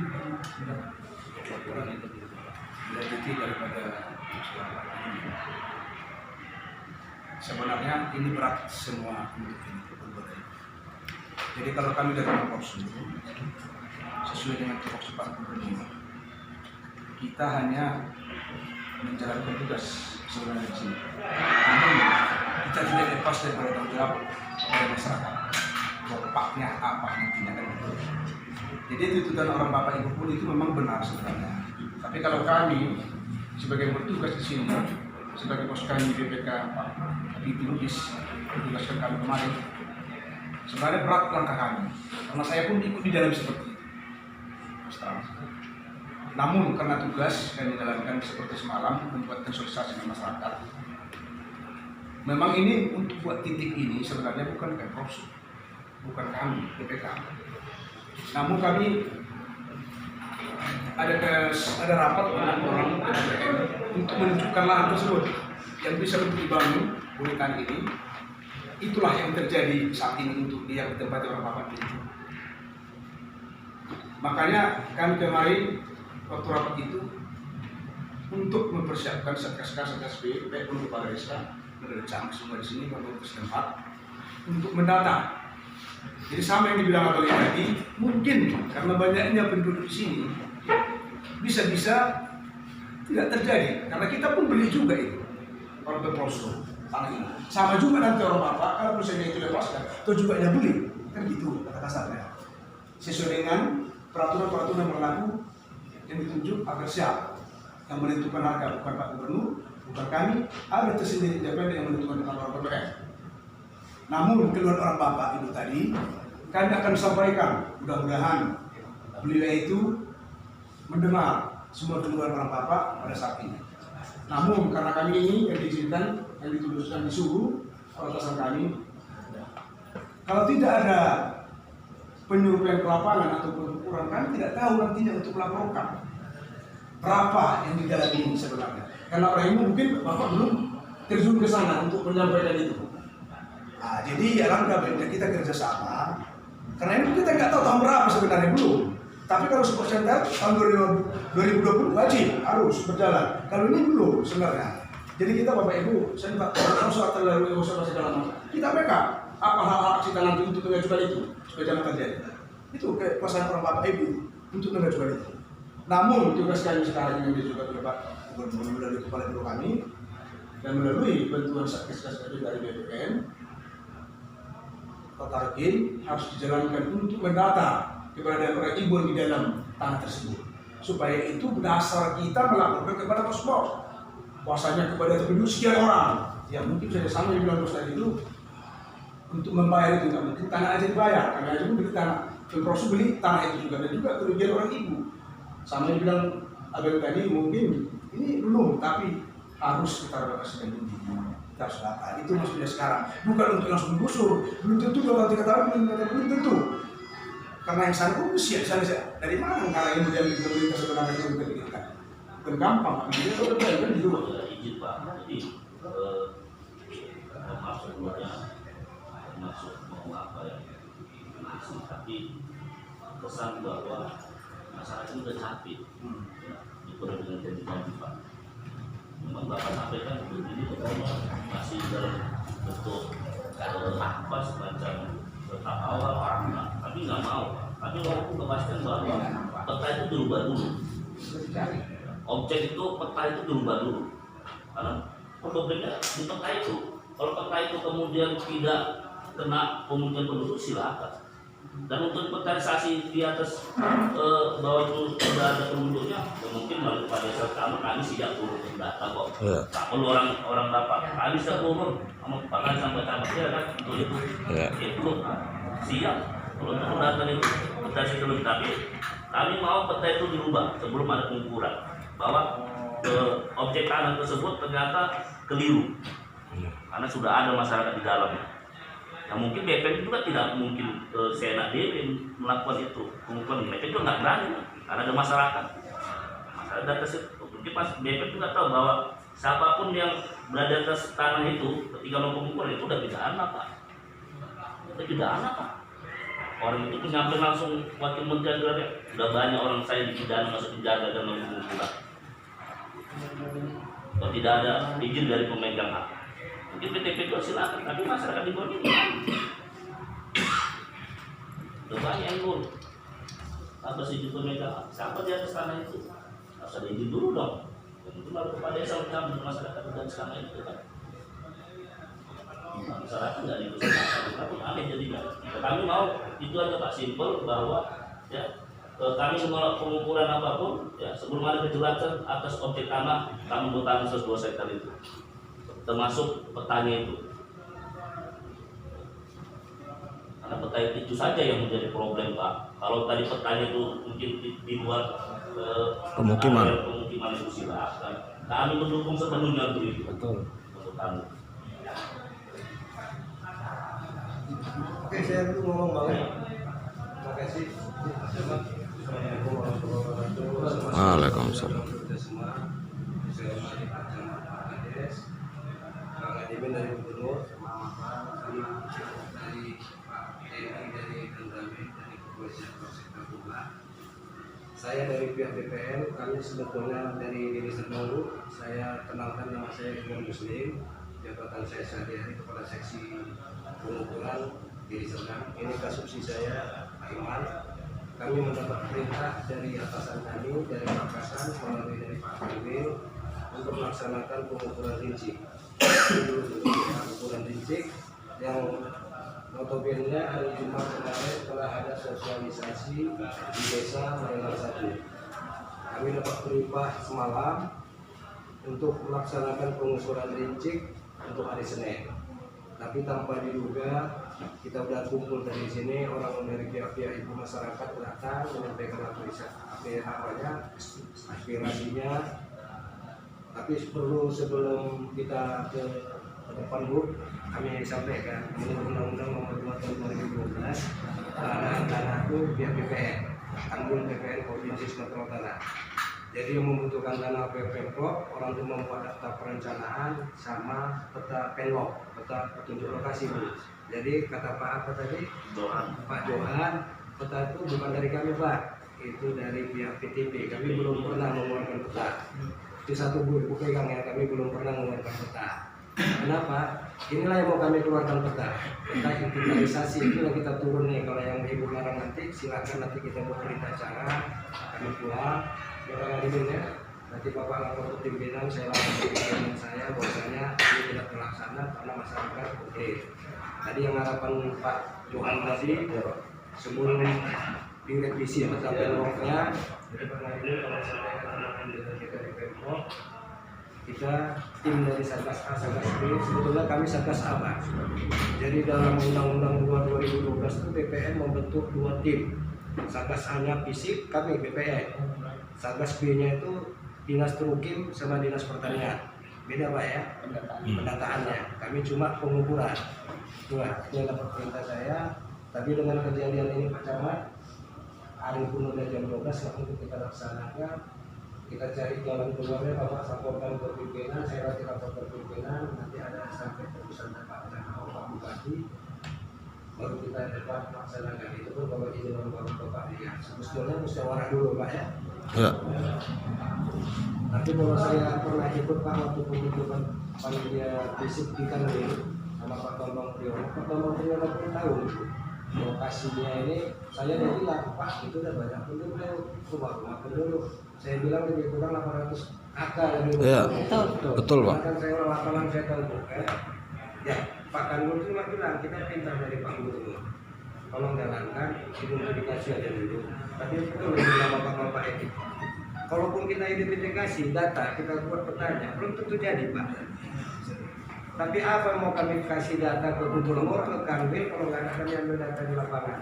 laporan itu dilanjuti daripada ini. Sebenarnya ini berat semua untuk ini berbuat. Jadi kalau kami dari Kapolres sesuai dengan tupoksi Pak Gubernur, kita hanya menjalankan tugas sebenarnya di sini. Namun kita tidak lepas daripada tanggung jawab kepada masyarakat. Bapaknya apa intinya kan itu. Jadi tuntutan orang bapak ibu pun itu memang benar sebenarnya. Tapi kalau kami sebagai bertugas di sini, sebagai pos kami BPK Pak Lugis bertugaskan kami kemarin, sebenarnya berat langkah kami. Karena saya pun ikut di dalam seperti itu. Namun karena tugas yang dijalankan seperti semalam membuat konsolidasi dengan masyarakat, memang ini untuk buat titik ini sebenarnya bukan Pemprov, bukan kami BPK. Namun kami ada rapat dengan orang BPN untuk menunjukkan lahan tersebut yang bisa untuk dibangun oleh kami ini. Itulah yang terjadi saat ini untuk dia ditempati orang bapak itu. Makanya kami kemarin waktu rapat itu untuk mempersiapkan satgas B, baik untuk Kepala Desa, dari Camat semua di sini, pemerintah setempat untuk mendata. Jadi sama yang dibilang Abang tadi, mungkin karena banyaknya penduduk di sini bisa-bisa tidak terjadi. Karena kita pun beli juga itu orang berproses tanah ini. Sama juga nanti orang bapak kalau misalnya itu lepaskan, atau juga yang beli kan gitu kata kasarnya. Sesuai dengan peraturan-peraturan berlaku yang ditunjuk agar siap. Yang menentukan harga bukan Pak Gubernur, bukan kami, ada tersendiri independen yang menentukan dengan orang BPN. Namun keluar orang bapak itu tadi, kami akan sampaikan, mudah-mudahan beliau itu mendengar semua keluhan orang bapak pada saat ini. Namun karena kami ini yang diizinkan, yang dituliskan disuruh atasan kami, kalau tidak ada penyuruhan ke lapangan atau pengukuran, kami tidak tahu nantinya untuk melaporkan berapa yang dijalani ini sebenarnya. Karena orang ini mungkin bapak belum terjun ke sana untuk menyampaikan itu. Nah, jadi ya langkah baiknya kita kerjasama. Karena ini kita nggak tahu tahun berapa sebenarnya belum. Tapi kalau support center tahun 2020 wajib harus berjalan. Kalau ini belum sebenarnya. Jadi kita Bapak Ibu, saya minta kalau soal terlalu masih dalam kita backup apa hal-hal kita nanti untuk mengajukan itu supaya jangan terjadi. Itu kepuasan orang Bapak Ibu untuk mengajukan itu. Namun tugas kami sekarang ini juga Bapak Gubernur melalui kepala biro kami dan melalui bantuan satgas dari BPN. Target harus dijalankan untuk mendata kepada orang ibu di dalam tanah tersebut supaya itu dasar kita melaporkan kepada pos-pos kuasanya kepada penduduk sekian orang yang mungkin sudah sama yang bilang tadi itu untuk membayar itu nggak mungkin tanah aja dibayar karena aja pun beli tanah Pemprov beli tanah itu juga dan juga kerugian orang ibu sama yang bilang abang tadi mungkin ini belum tapi harus kita realisasikan dulu. Kita harus data, itu maksudnya sekarang bukan untuk langsung menggusur, belum tentu 2-3 tahun belum tentu karena yang sana pun siap dari mana karena yang menjadi pemerintah sebenarnya itu dipikirkan bukan gampang, jadi itu udah baik kan gitu izin Pak, jadi maksud mau apa ya informasi, tapi kesan bahwa masyarakat itu udah capek ya, dipenuhi dengan janji-janji Pak. Memang Bapak sampaikan begini bahwa masih dalam bentuk apa semacam tahap awal orang, tapi nggak mau. Tapi walaupun kepastian bahwa peta itu dirubah dulu, objek itu peta itu dirubah dulu, karena problemnya di peta itu. Kalau peta itu kemudian tidak kena pemukiman penduduk, silakan. Dan untuk inventarisasi di atas bahwa itu sudah ada penduduknya, ya mungkin melalui pada saat kami siap turun ke data kok. Tak perlu orang dapat, kami siap turun sama bahkan sampai tamat ya kan untuk itu. Itu siap. Kalau untuk data itu peta itu, tapi kami mau peta itu dirubah sebelum ada pengukuran bahwa objek tanah tersebut ternyata keliru karena sudah ada masyarakat di dalamnya. Nah mungkin BPN juga tidak mungkin seenak dia melakukan itu pengukuran. BPN juga nggak berani karena ada masyarakat data mungkin pas BPN juga tahu bahwa siapapun yang berada di atas tanah itu ketika melakukan pengukuran itu udah pidana Pak. Itu pidana Pak. Orang itu penyampaian langsung wakil menteri agraria, udah banyak orang saya dipidana masuk penjara dan melakukan pengukuran. Kalau tidak ada izin dari pemegang hak. Mungkin PTP itu silakan, tapi masyarakat di bawah ini udah banyak yang gol. Apa sih itu pemegang? Siapa di atas tanah itu? Harus ada izin dulu dong. Mungkin baru kepada desa ucap masyarakat dan tanah itu kan. Nah, masyarakat nggak dipersilakan, tapi aneh jadinya. Kami mau itu aja Pak, simpel bahwa ya kami menolak pengukuran apapun ya sebelum ada kejelasan atas objek tanah kami bertanah 102 hektar itu. Termasuk petanya itu, karena peta itu saja yang menjadi problem Pak. Kalau tadi petanya itu mungkin di luar pemukiman itu silakan. Kami mendukung sepenuhnya untuk itu. Betul. Untuk kami. Oke, saya dulu ngomong banget. Terima kasih. Waalaikumsalam. Admin dari Gubernur, sama dari Pak TNI dari Kendari dari Kepolisian Polsek Kabupaten. Saya dari pihak BPN, kami sebetulnya dari diri terdahulu. Saya kenalkan nama saya Imam Muslim, jabatan saya sehari-hari kepala seksi pengukuran diri Serdang. Ini kasubsi saya Pak Iman. Kami mendapat perintah dari atasan kami dari Pak Kasan melalui dari Pak Kamil untuk melaksanakan pengukuran rinci. Pengukuran rinci yang notabene hari Jumat kemarin telah ada sosialisasi di desa Marengan 1. Kami dapat perintah semalam untuk melaksanakan pengukuran rinci untuk hari Senin. Tapi tanpa diduga kita sudah kumpul dari sini orang dari pihak-pihak ibu masyarakat datang menyampaikan aspirasinya. Tapi sebelum kita ke depan Bu, kami sampaikan menurut Undang-Undang Nomor 2 Tahun 2012 tanah itu pihak BPN, Tanggul BPN Provinsi Sumatera Utara. Jadi yang membutuhkan tanah Pemprov, orang itu membuat daftar perencanaan sama peta penlok, peta petunjuk lokasi Bu. Jadi kata Pak apa tadi? Pak Johan, peta itu bukan dari kami Pak, itu dari pihak PTP. Kami belum pernah mengeluarkan peta. Itu satu Bu pegang ya, kami belum pernah mengeluarkan peta. Kenapa? Inilah yang mau kami keluarkan peta. Peta inventarisasi itu yang kita turun nih. Kalau yang Ibu larang nanti, silakan nanti kita buat berita acara, kami pulang. Biar ya. Nanti Bapak lapor ke pimpinan, saya lapor ke pimpinan saya bahwasanya ini tidak terlaksana karena masyarakat oke. Tadi yang harapan Pak Johan tadi sebelum direvisi peta penloknya, jadi pernah ini kalau saya katakan dengan kita di Pemprov, kita tim dari Satgas A, Satgas B, sebetulnya kami Satgas A Pak. Jadi dalam Undang-Undang 2 2012 itu BPN membentuk 2 tim. Satgas A-nya fisik, kami BPN. Satgas B-nya itu Dinas Perukim sama Dinas Pertanian. Beda Pak ya, pendataannya. Kami cuma pengukuran. Dua, ini dapat perintah saya. Tapi dengan kejadian ini Pak Camat, hari pun udah jam 12, langsung kita laksanakan. Kita cari jalan keluarnya, Bapak laporkan ke pimpinan, saya nanti lapor ke pimpinan, nanti ada sampai keputusan Pak Camat, Pak Bupati. baru kita dapat melaksanakan. Itu pun kalau izin orang bapak lihat. Sebetulnya musyawarah dulu Pak ya. Ya. Tapi kalau saya pernah ikut Pak waktu pembentukan panitia fisik di Kanwil sama Pak Bambang Priyono. Pak Bambang Priyono pun tahu lokasinya ini. Saya udah bilang Pak itu udah banyak penduduk, rumah-rumah penduduk. Saya bilang lebih kurang 800 kakak dari Iya. Betul, Pak. Bahkan saya orang lapangan saya tahu ya Pak Kanwil itu bilang kita pintar dari Pak Gubernur. Tolong jalankan identifikasi aja dulu. Tapi itu lebih lama Bapak Edi. Kalaupun kita identifikasi data, kita buat petanya, belum tentu jadi Pak. Tapi apa yang mau kami kasih data ke Gubernur, ke Kanwil, kalau nggak ada kami ambil data di lapangan.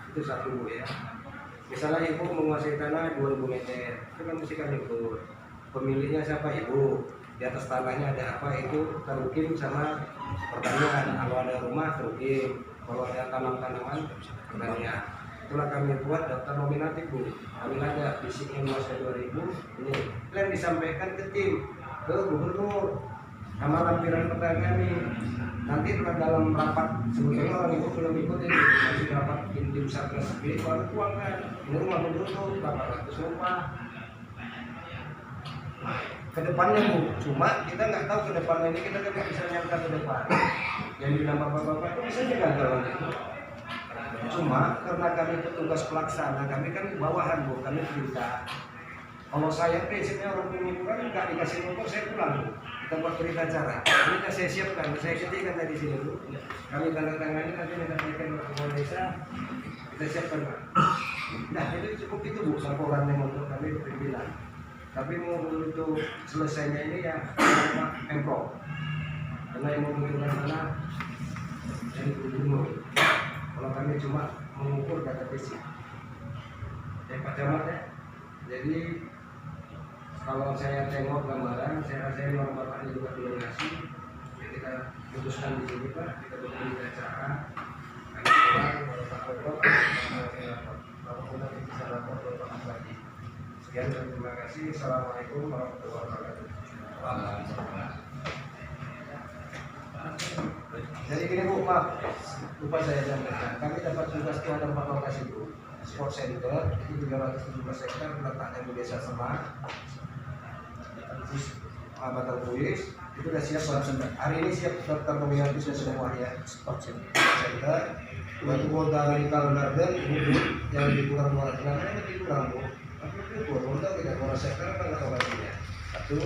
Itu satu Bu ya. Misalnya Ibu menguasai tanah 2000 meter, itu kan mesti kami ikut. Pemiliknya siapa Ibu? Di atas tanahnya ada apa itu terukim sama pertanian. Kalau ada rumah terukim, kalau ada tanam-tanaman pertanian. Itulah kami buat daftar nominatif Bu. Kami ada fisiknya luasnya 2000. Ini plan disampaikan ke tim, ke Gubernur sama lampiran peta kami. Nanti dalam rapat sebetulnya orang Ibu belum ikut ini masih rapat tim satgas ini baru tuangkan. Ini rumah penduduk 800 rumah. Kedepannya Bu, cuma kita nggak tahu kedepannya ini kita tidak bisa nyangka ke depan. Yang di nama bapak-bapak itu bisa gagal nanti. Cuma karena kami petugas pelaksana, kami kan bawahan Bu, kami perintah. Kalau saya prinsipnya orang pemilu kan nggak dikasih nomor saya pulang Bu. Kita buat berita acara. Ini saya siapkan, saya ketikkan tadi sini Bu. Kami tanda tangani nanti kita berikan ke Kepala Desa. Kita siapkan Pak. Nah itu cukup itu Bu, laporan yang untuk kami berbilang. Tapi mau itu selesainya ini ya Pak Pemprov. Karena yang membutuhkan tanah dari Gubernur. Kalau kami cuma mengukur data fisik. Ya Pak Camat ya. Jadi kalau saya tengok gambaran, saya rasa orang Bapak ini juga belum ngasih. Ya kita putuskan di sini Pak, kita beri acara. Kami pulang, Pak Pemprov, Bapak nanti bisa lapor ke Pak lagi. Sekian dan terima kasih. Assalamualaikum warahmatullahi wabarakatuh. Jadi gini Bu, maaf, lupa saya sampaikan. Kami dapat tugas itu ada 4 lokasi Bu. Sport Center itu 317 hektar letaknya di Desa Semak. Terus Batal Puis itu sudah siap hari ini siap daftar nominatif sudah semua ya. Sport Center. Batu Kota Medical Garden ini Bu yang di kurang muara kenapa lebih kurang Bu. Tapi itu Kota tidak muara sektor apa nggak tahu pastinya. Satu.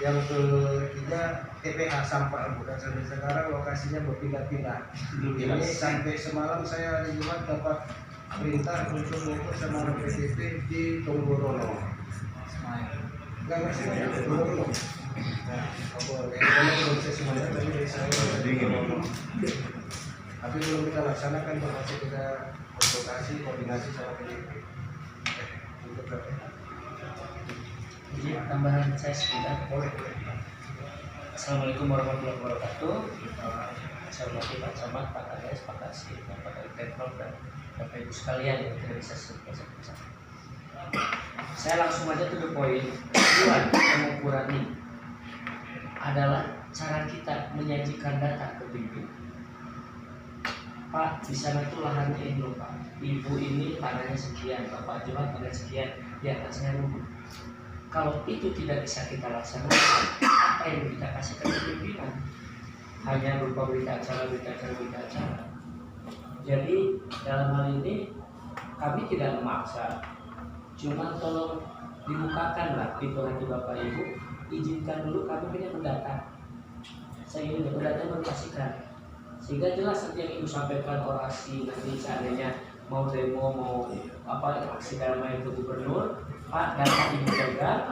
Yang ketiga TPA sampah bukan sampai sekarang lokasinya berpindah-pindah. Ini sampai semalam saya hari Jumat dapat perintah untuk mengukur sama PTP di Tonggorono. Enggak sih Tonggorono. Nah, kalau saya semuanya tadi dari saya Tonggorono. Tapi belum kita laksanakan masih kita konsultasi koordinasi sama PTP. Untuk Jadi tambahan saya sebentar. Assalamualaikum warahmatullahi wabarakatuh. Saya hormati Pak Camat, Pak Kades, Pak Kasih, Pak Pemprov dan Bapak Ibu sekalian yang tidak bisa sebut. Saya langsung aja to the point. Tujuan pengukuran ini adalah cara kita menyajikan data ke bimbing. Pak, di sana tuh lahannya ini loh Pak. Ibu ini tanahnya sekian, Bapak Jumat tanah sekian, di atasnya nunggu. Kalau itu tidak bisa kita laksanakan, apa yang kita kasih ke pimpinan? Hanya berupa berita acara. Jadi dalam hal ini kami tidak memaksa, cuma tolong dibukakanlah pintu hati Bapak Ibu, izinkan dulu kami punya mendata. Saya ingin mendata mengkasihkan, sehingga jelas nanti yang Ibu sampaikan orasi nanti seandainya mau demo mau apa aksi damai ke Gubernur. Pak, data Ibu pegang,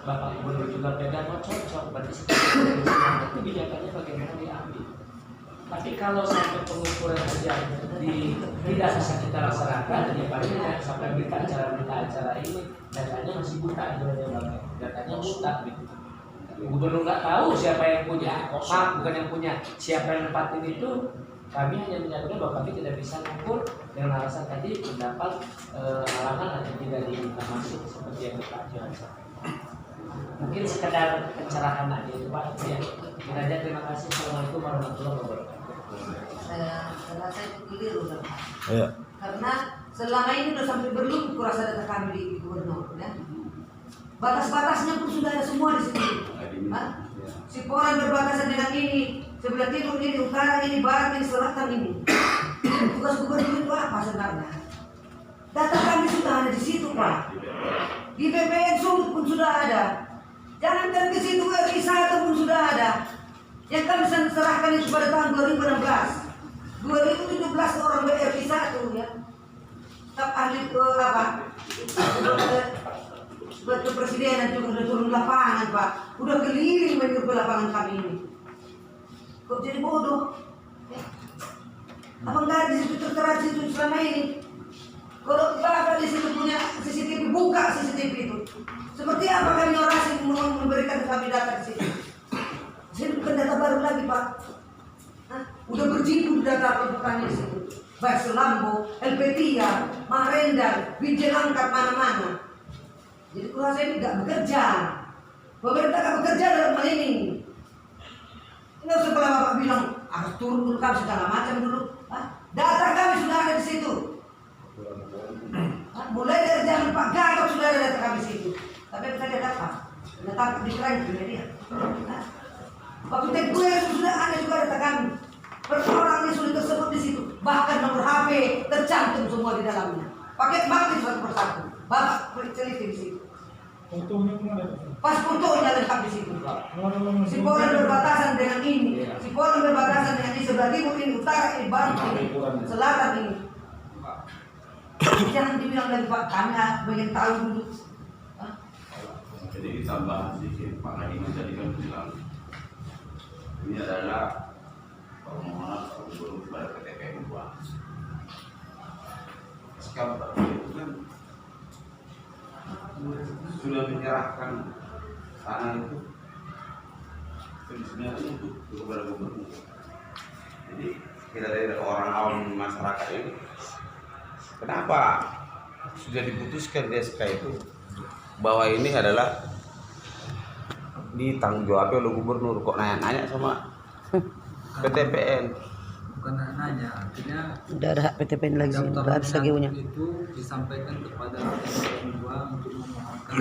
Bapak Gubernur juga pegang, cocok, berarti setelah kebijakannya bagaimana diambil. Tapi kalau sampai pengukuran saja tidak bisa kita laksanakan, ya paling sampai berita acara ini datanya masih buta, datanya buta gitu. Gubernur nggak tahu siapa yang punya, Pak bukan yang punya, siapa yang nempatin itu. Kami hanya menyatakan bahwa kami tidak bisa mengukur dengan alasan tadi mendapat halangan atau tidak diminta masuk seperti yang Pak Johan sampaikan. Mungkin sekedar pencerahan aja itu Pak. Ya, terima kasih. Assalamualaikum warahmatullahi wabarakatuh. saya rasa itu keliru kan. Iya. Karena selama ini sudah sampai berlumut kurasa data kami di gubernur ya. Batas-batasnya pun sudah ada semua di sini. Hah? Siporan berbatasan dengan ini, sebelah timur ini, utara ini, barat ini, selatan ini. Tugas gubernur itu apa sebenarnya? Data kami sudah ada di situ, Pak. Di BPN Sumut pun sudah ada. Jangankan ke situ, RI 1 pun sudah ada. Yang kami serahkan itu pada tahun 2016. 2017 orang BRI 1 ya. Staf ahli kepresidenan juga sudah turun lapangan, Pak. Udah keliling menyuruh ke lapangan kami ini. Kok jadi bodoh? Ya. Apa enggak di situ tertera di situ selama ini? Kalau Bapak di situ punya CCTV, buka CCTV itu. Seperti apa kami orasi memberikan kami data di situ? Ini bukan data baru lagi, Pak. Hah? Udah berjimpun data kami di situ. Baik Selambo, LP3, Marendang, Binjai Langkat, mana-mana. Jadi kurasa ini nggak bekerja. Pemerintah nggak bekerja dalam hal ini. Nggak usah kalau Bapak bilang harus turun dulu kami segala macam dulu. Hah? Data kami sudah ada di situ. Mulai dari zaman Pak Gatot sudah ada data kami di situ. Tapi kita tidak dapat. Datang di lain di media. Waktu Teguh sudah ada juga data kami. Persoalannya sudah tersebut di situ. Bahkan nomor HP tercantum semua di dalamnya. Paket bakti satu persatu. Bapak teliti di situ. Fotonya pun ada. Pas fotonya lengkap di situ. Siporan berbatasan dengan ini. Siporan berbatasan dengan ini sebelah timur ini, utara ini, barat ini, selatan ini. Jangan dibilang lagi Pak, kami pengen tahu dulu. Hah? Jadi ditambah sedikit Pak Nadiem tadi kan bilang ini adalah permohonan Pak Gubernur kepada PT PN 2. Sekarang Pak itu kan sudah menyerahkan tanah itu sebenarnya untuk kepada gubernur. Jadi kita dari orang awam masyarakat ini, kenapa sudah diputuskan di SK itu bahwa ini adalah ditanggung jawab oleh gubernur, kok nanya sama PTPN? Bukan nanya, artinya Udah ada hak PTPN lagi sih, udah ada segiunya. itu disampaikan kepada PT 2 untuk memohonkan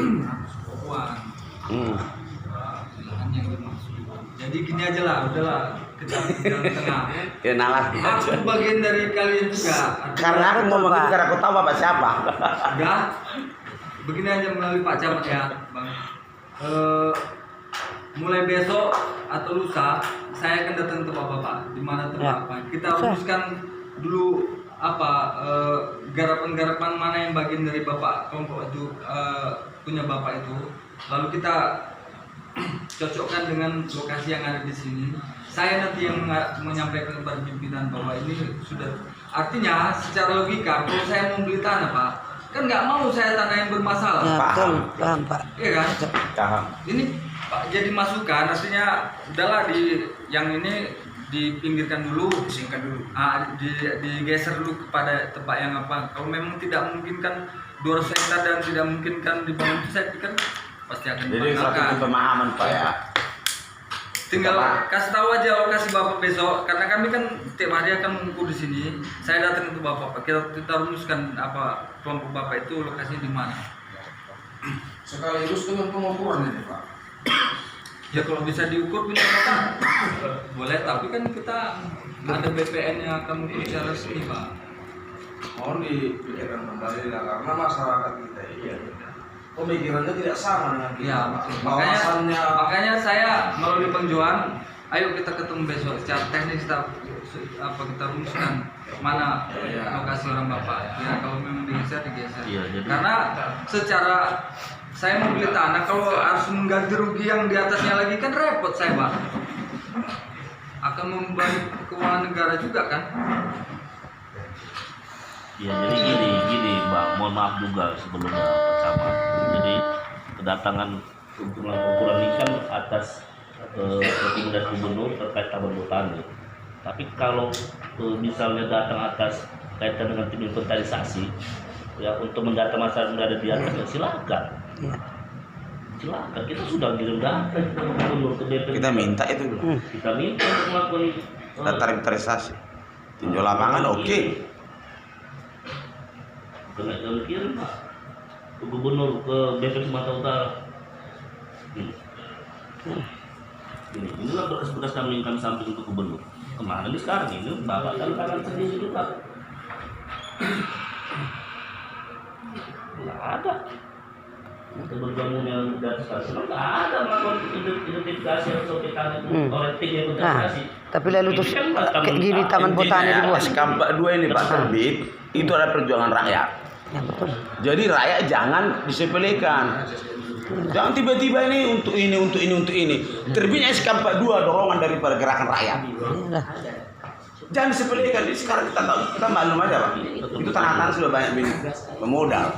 uang. Pilihan yang dimaksud. Jadi gini aja lah, udahlah kita jalan tengah. Ya nalar. Aku bagian dari kalian juga. Karena aku mau makin karena aku tahu bapak siapa. Enggak. Begini aja melalui Pak Camat ya, Bang. Mulai besok atau lusa saya akan datang ke Bapak di mana tempat apa. Kita rumuskan dulu apa garapan-garapan mana yang bagian dari Bapak kelompok itu punya Bapak itu. Lalu kita cocokkan dengan lokasi yang ada di sini. Saya nanti yang menyampaikan kepada pimpinan bahwa ini sudah artinya secara logika kalau saya mau beli tanah Pak, kan nggak mau saya tanah yang bermasalah. Ya, Paham. paham Pak. Iya kan? Paham. Ini Pak jadi masukan, artinya udahlah di yang ini dipinggirkan dulu, disingkat dulu, digeser dulu kepada tempat yang apa. Kalau memang tidak memungkinkan 200 hektar dan tidak memungkinkan dibangun, saya pikir pasti akan Jadi satu dibatalkan. pemahaman Pak ya. Tinggal kasih tahu aja lokasi Bapak besok, karena kami kan tiap hari akan mengukur di sini. Saya datang ke Bapak, kita rumuskan apa kelompok Bapak itu lokasinya di mana. Sekaligus dengan pengukuran ini Pak. Ya kalau bisa diukur punya Bapak boleh, tapi kan kita ada BPN yang akan mengukur secara resmi Pak. Mohon dipikirkan kembali lah, karena masyarakat kita ini pemikirannya tidak sama dengan kita. Ya, makanya saya melalui penjualan, ayo kita ketemu besok secara teknis kita rumuskan mana lokasi orang Bapak. Ya kalau memang digeser. Iya, jadi Karena secara saya mau beli tanah, kalau harus mengganti rugi yang di atasnya lagi kan repot saya Pak. Akan membebani keuangan negara juga kan. ya jadi gini Mbak, mohon maaf juga sebelumnya Pak Camat. Jadi kedatangan kumpulan ini kan atas rekomendasi gubernur terkait taman botani. Tapi kalau misalnya datang atas kaitan dengan tim inventarisasi, ya untuk mendata masyarakat yang berada di atasnya silakan. Silakan, kita sudah kirim data ke gubernur, ke DPR. Kita minta itu dulu. Kita minta untuk melakukan Data inventarisasi. Tinjau lapangan oke. Kena jalan kirim Pak ke gubernur, ke BP Sumatera Utara. Inilah berkas-berkas kami yang kami sampaikan ke gubernur. Kemana nih sekarang ini? Bapak kan tangan sendiri itu Pak. Nggak ada. Untuk bergabungnya dari sekarang nggak ada melakukan identifikasi atau kita oleh tim yang identifikasi. Tapi lalu terus kayak gini Taman Botani dibuat. SK 42 ini Pak terbit itu adalah perjuangan rakyat. Ya betul. Jadi rakyat jangan disepelekan. Jangan tiba-tiba ini untuk ini, untuk ini, untuk ini. Terbitnya SK 42 dorongan dari pergerakan rakyat. Iyalah. Jangan disepelekan. Sekarang kita tahu, kita maklum aja Pak. Itu tanah-tanah sudah banyak pemodal.